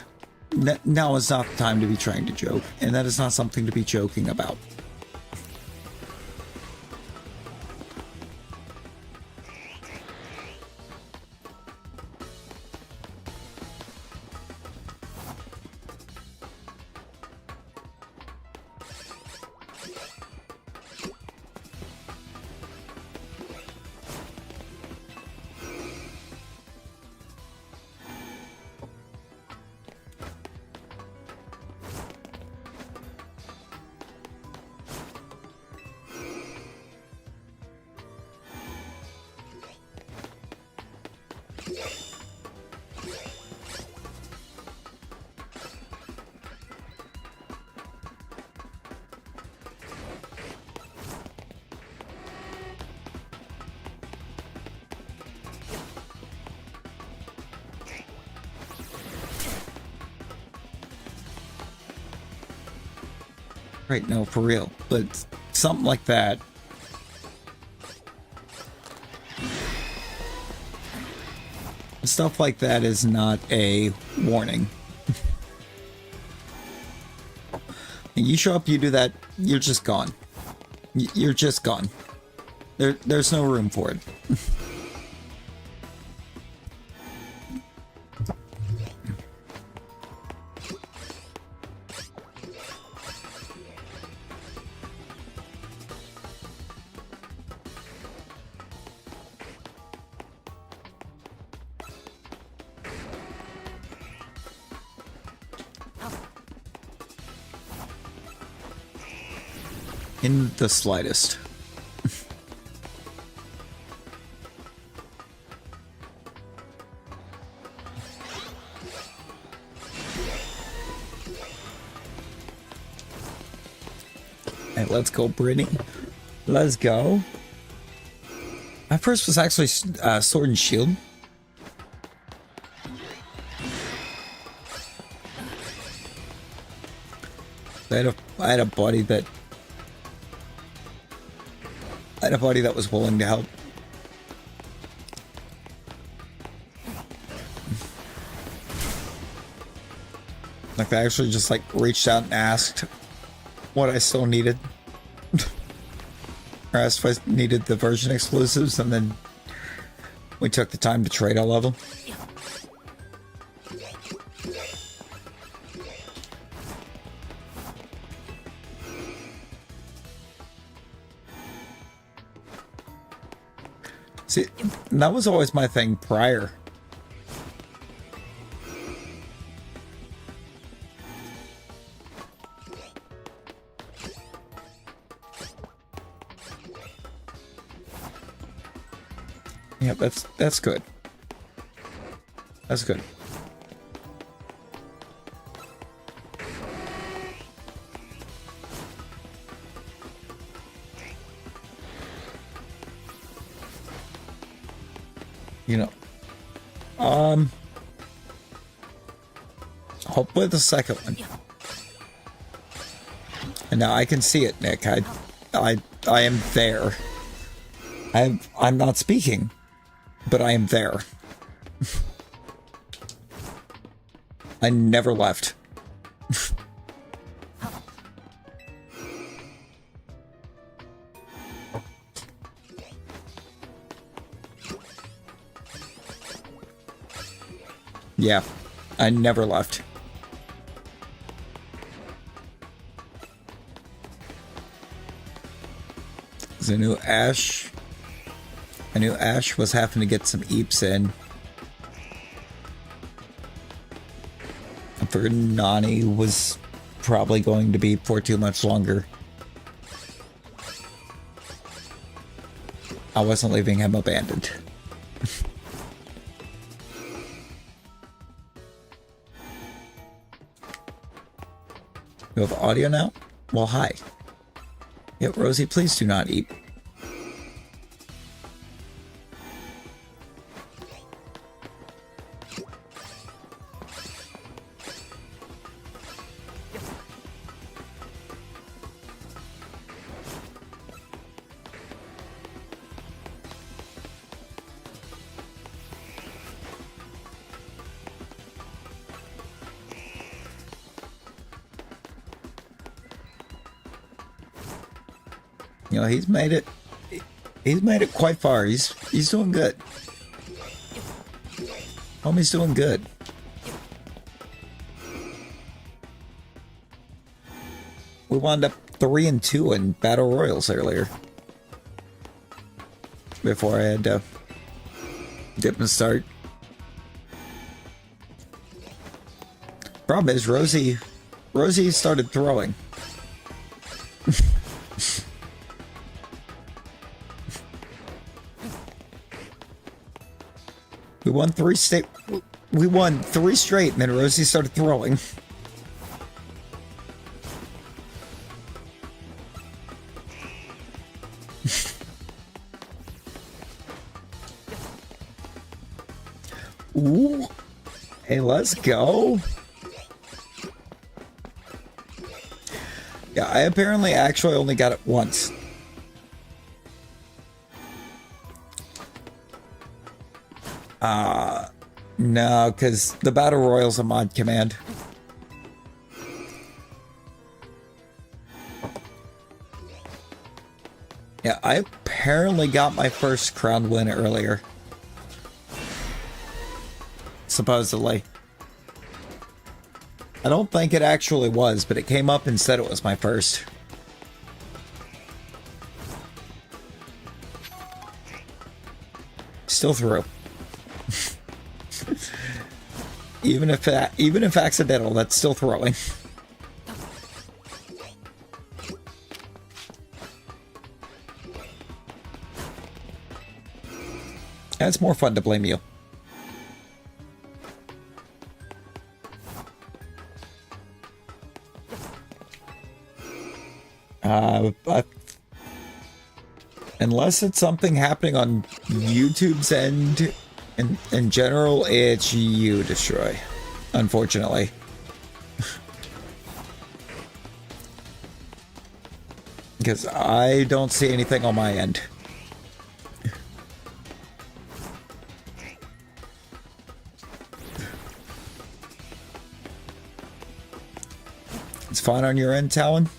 Now is not the time to be trying to joke, and that is not something to be joking about. Right, no, for real. But something like that. Stuff like that is not a warning. You show up, you do that, you're just gone. You're just gone. There's no room for it. In the slightest. Hey, let's go, Brittany. Let's go. My first was actually Sword and Shield. I had a buddy that was willing to help. Like, I actually just like reached out and asked what I still needed. Or asked if I needed the version exclusives, and then we took the time to trade all of them. See, that was always my thing prior. Yeah, that's good. That's good. You know, hopefully the second one. And now I can see it, Nick. I am there. I'm not speaking, but I am there. I never left. Yeah, I never left. I knew Ash was having to get some eeps in. I figured Nani was probably going to be for too much longer. I wasn't leaving him abandoned. You have audio now? Well, hi. Yeah, Rosie, please do not eat. know, he's made it. He's made it quite far. He's doing good. Homie's doing good. We wound up 3-2 in Battle Royals earlier. Before I had to dip and start. Problem is, Rosie started throwing. We won 3 straight, and then Rosie started throwing. Ooh. Hey, let's go. Yeah, I apparently actually only got it once. No, because the Battle Royale's a mod command. Yeah, I apparently got my first crown win earlier. Supposedly. I don't think it actually was, but it came up and said it was my first. Still through. Even if accidental, that's still throwing. It's more fun to blame you. But unless it's something happening on YouTube's end, in general, it's you, Destroy. Unfortunately. Because I don't see anything on my end. It's fine on your end, Talon?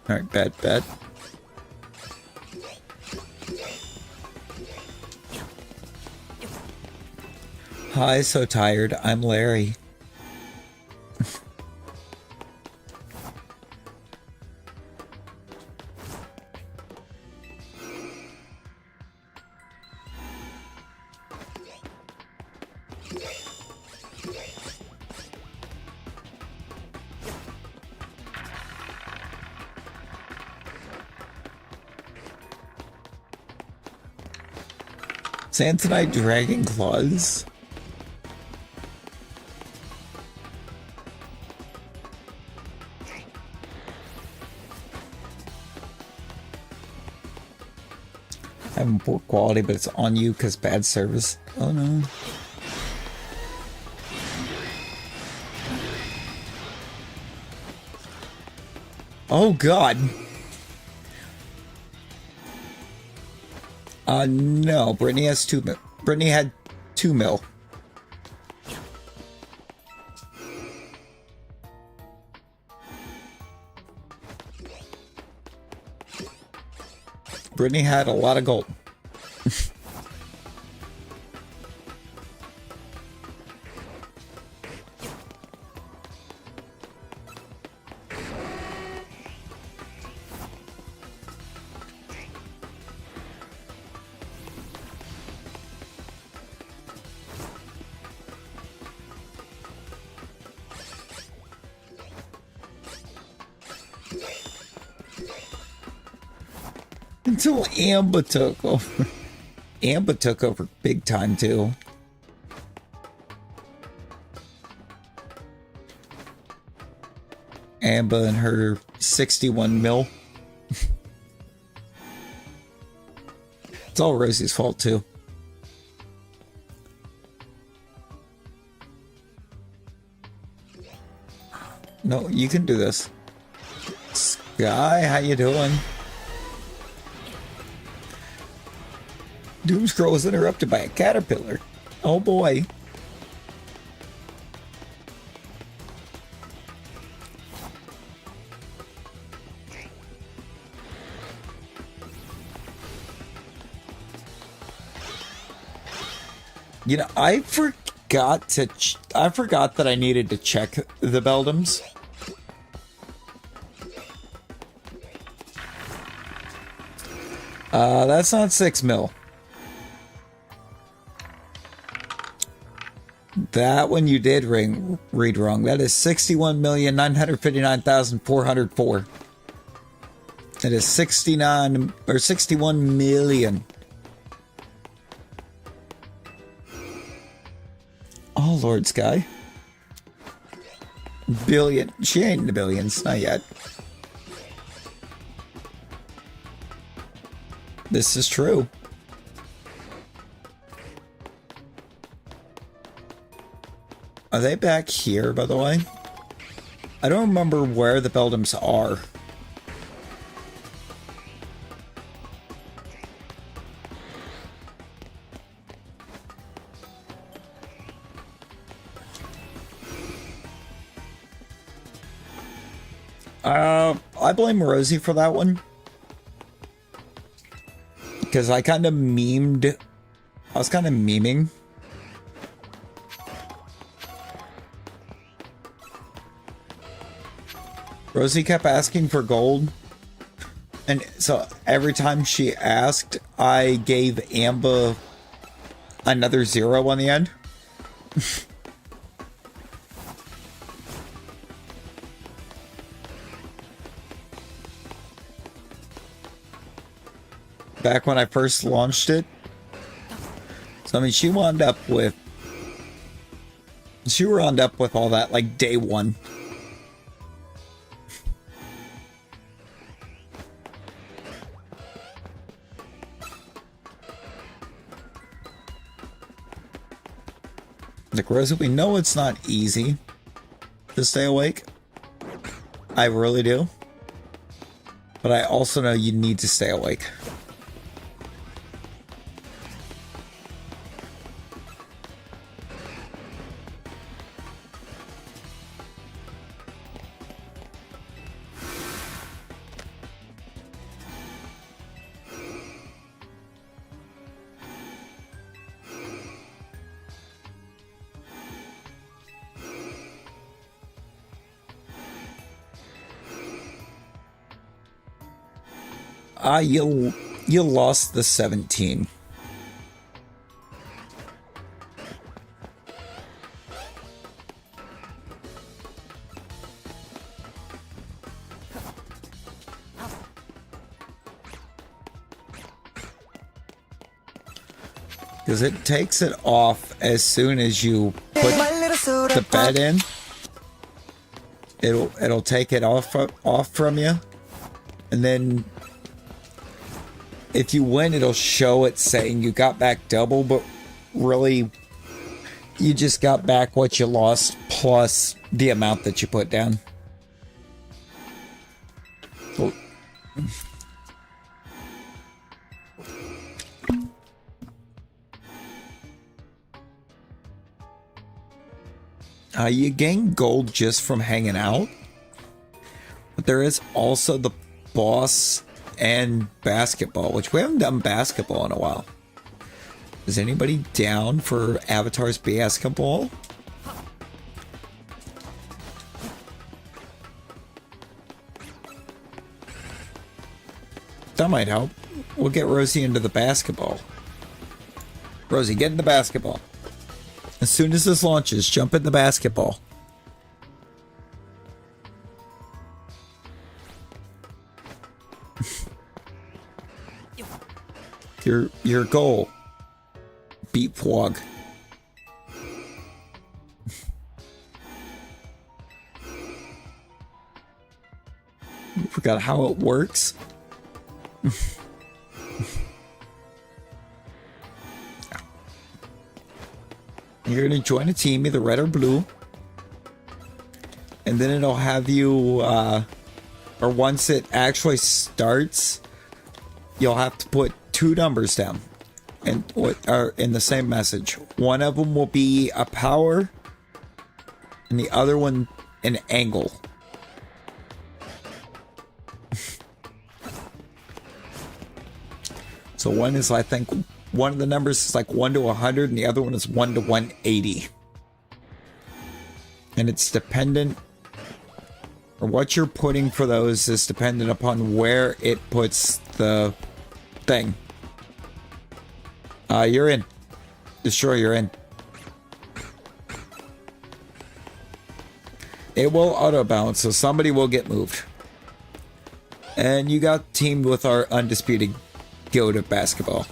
Alright, bet. Hi, so tired. I'm Larry. Santonite Dragon Claws? Having poor quality, but it's on you because bad service. Oh no. Oh god. No, Brittany has 2 mil. Brittany had 2 mil. Brittany had a lot of gold. Until Amba took over. Amba took over big time too. Amba and her 61 mil. It's all Rosie's fault too. No, you can do this. Sky, how you doing? Doom Scroll was interrupted by a caterpillar. Oh boy. You know, I forgot to. I forgot that I needed to check the Beldams. That's not 6 mil. That one you did read wrong. That is 61,959,404. It is 69 or 61 million. Oh, Lord Sky. Billion. She ain't in the billions. Not yet. This is true. Are they back here, by the way? I don't remember where the Beldams are. I blame Rosie for that one. Because I kind of memed. I was kind of memeing. Rosie kept asking for gold. And so every time she asked, I gave Amba another 0 on the end. Back when I first launched it. So I mean, she wound up with all that like day one. Like, Rosie, we know it's not easy to stay awake. I really do. But I also know you need to stay awake. You lost the 17. Because it takes it off as soon as you put the bed in. It'll take it off from you, and then if you win, it'll show it saying you got back double, but really, you just got back what you lost plus the amount that you put down. You gain gold just from hanging out, but there is also the boss and basketball, which we haven't done basketball in a while. Is anybody down for Avatar's basketball? That might help. We'll get Rosie into the basketball. Rosie, get in the basketball. As soon as this launches, jump in the basketball. Your goal. Beat Pwog. Forgot how it works. You're going to join a team, either red or blue. And then it'll have you, or once it actually starts, you'll have to put 2 numbers down and are in the same message. One of them will be a power, and the other one an angle. So one is, I think, one of the numbers is like 1 to 100 and the other one is 1 to 180. And it's dependent, or what you're putting for those is dependent upon where it puts the thing. You're in. Destroy, you're in. It will auto bounce, so somebody will get moved. And you got teamed with our undisputed goat of basketball.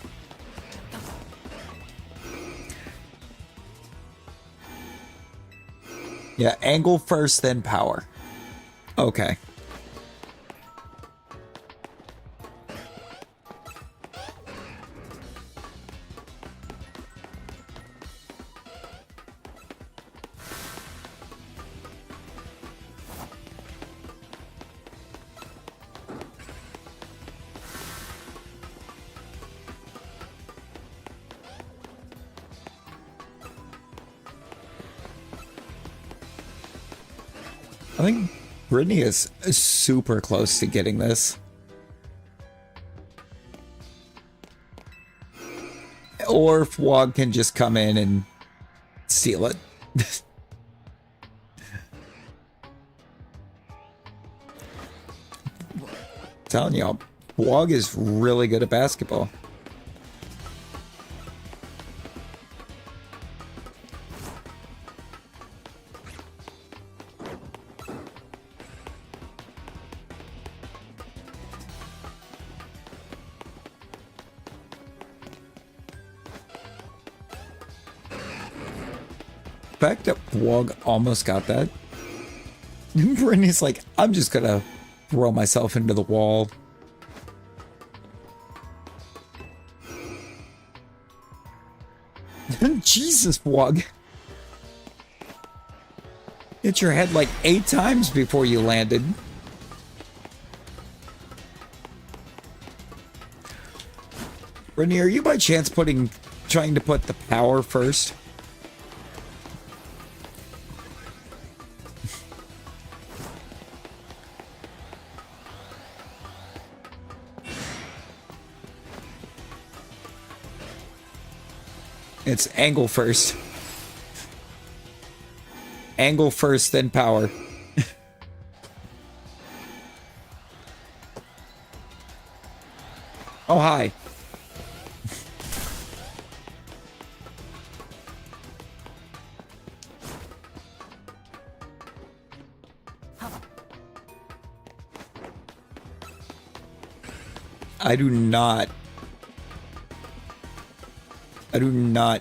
Yeah, angle first, then power. Okay. I think Brittany is super close to getting this. Or if Wog can just come in and steal it. Telling y'all, Wog is really good at basketball. The fact that Wog almost got that. Brittany's like, I'm just gonna throw myself into the wall. Jesus, Wog. Hit your head like 8 times before you landed. Brittany, are you by chance trying to put the power first? It's angle first. Angle first, then power. Oh, hi. I do not,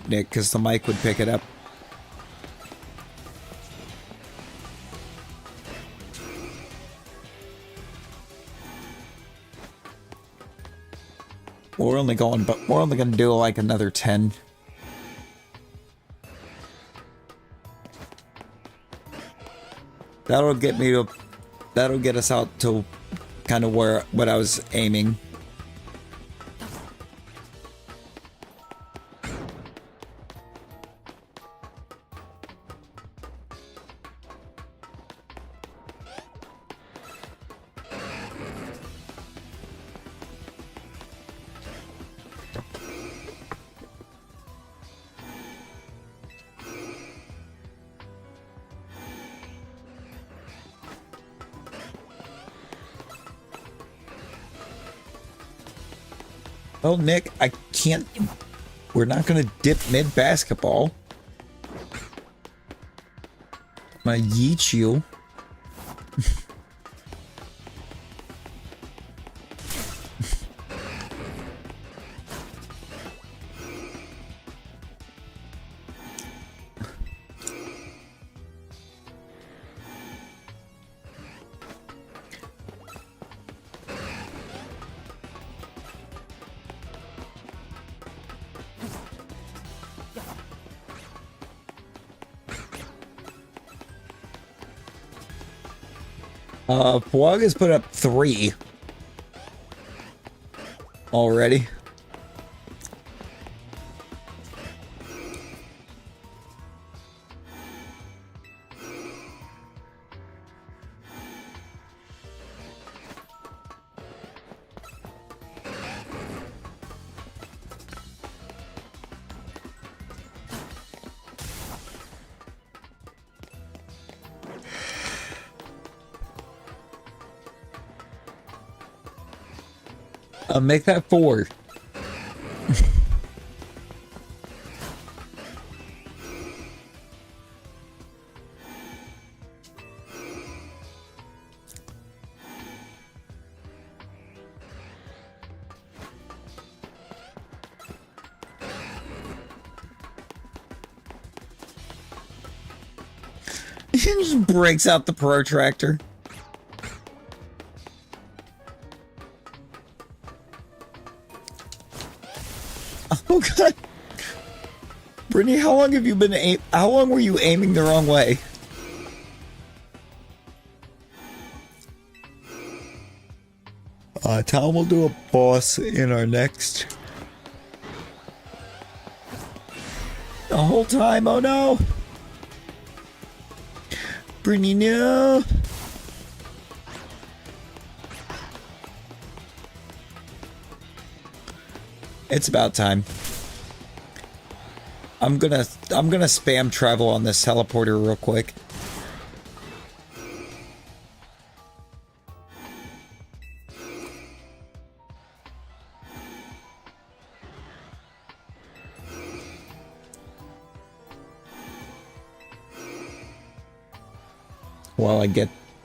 Nick, because the mic would pick it up. We're only going to do like another 10. That'll get us out to kind of what I was aiming. Well, Nick, I can't. We're not going to dip mid basketball. I'm going to yeet you. Pwog has put up 3 already. Make that 4. He just breaks out the protractor. Oh god. Brittany, how long have you been how long were you aiming the wrong way? Tom will do a boss in our next. The whole time, oh no! Brittany, no! It's about time. I'm gonna spam travel on this teleporter real quick.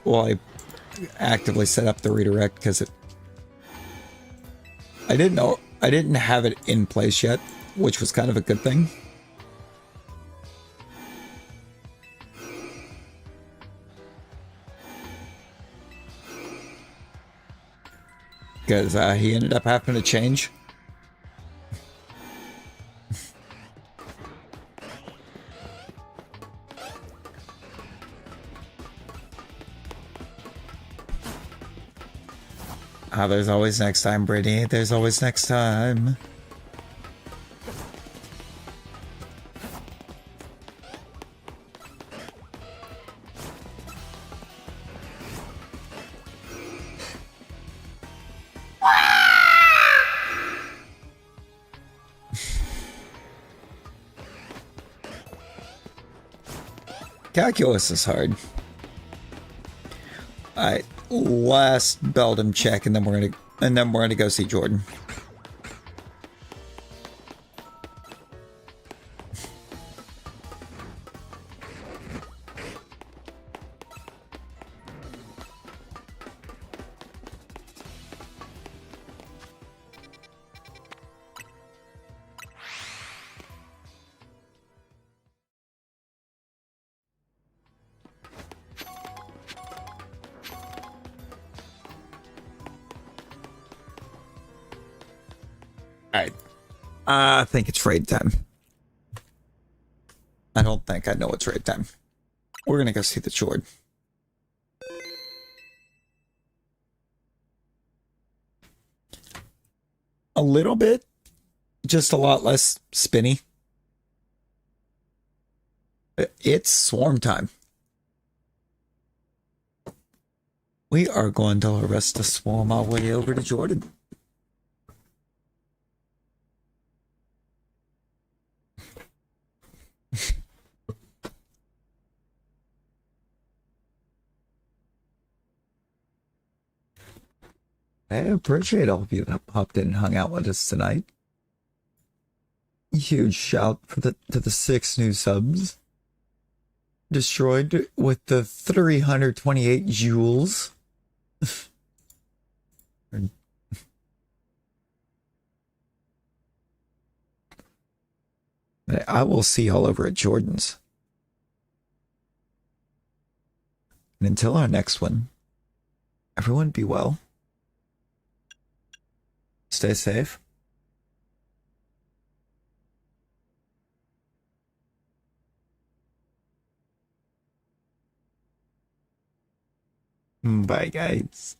While I actively set up the redirect, because I didn't have it in place yet, which was kind of a good thing. Because he ended up having to change. There's always next time, Brittany. There's always next time. Calculus is hard. Alright, last Beldam check, and then we're gonna go see Jordan. Alright. I think it's raid time. I don't think I know it's raid time. We're gonna go see the Jord. A little bit. Just a lot less spinny. It's swarm time. We are going to arrest the swarm our way over to Jordan. I appreciate all of you that popped in and hung out with us tonight. Huge shout for to the 6 new subs. Destroyed with the 328 joules. I will see y'all over at Jordan's. And until our next one, everyone be well. Stay safe. Bye, guys.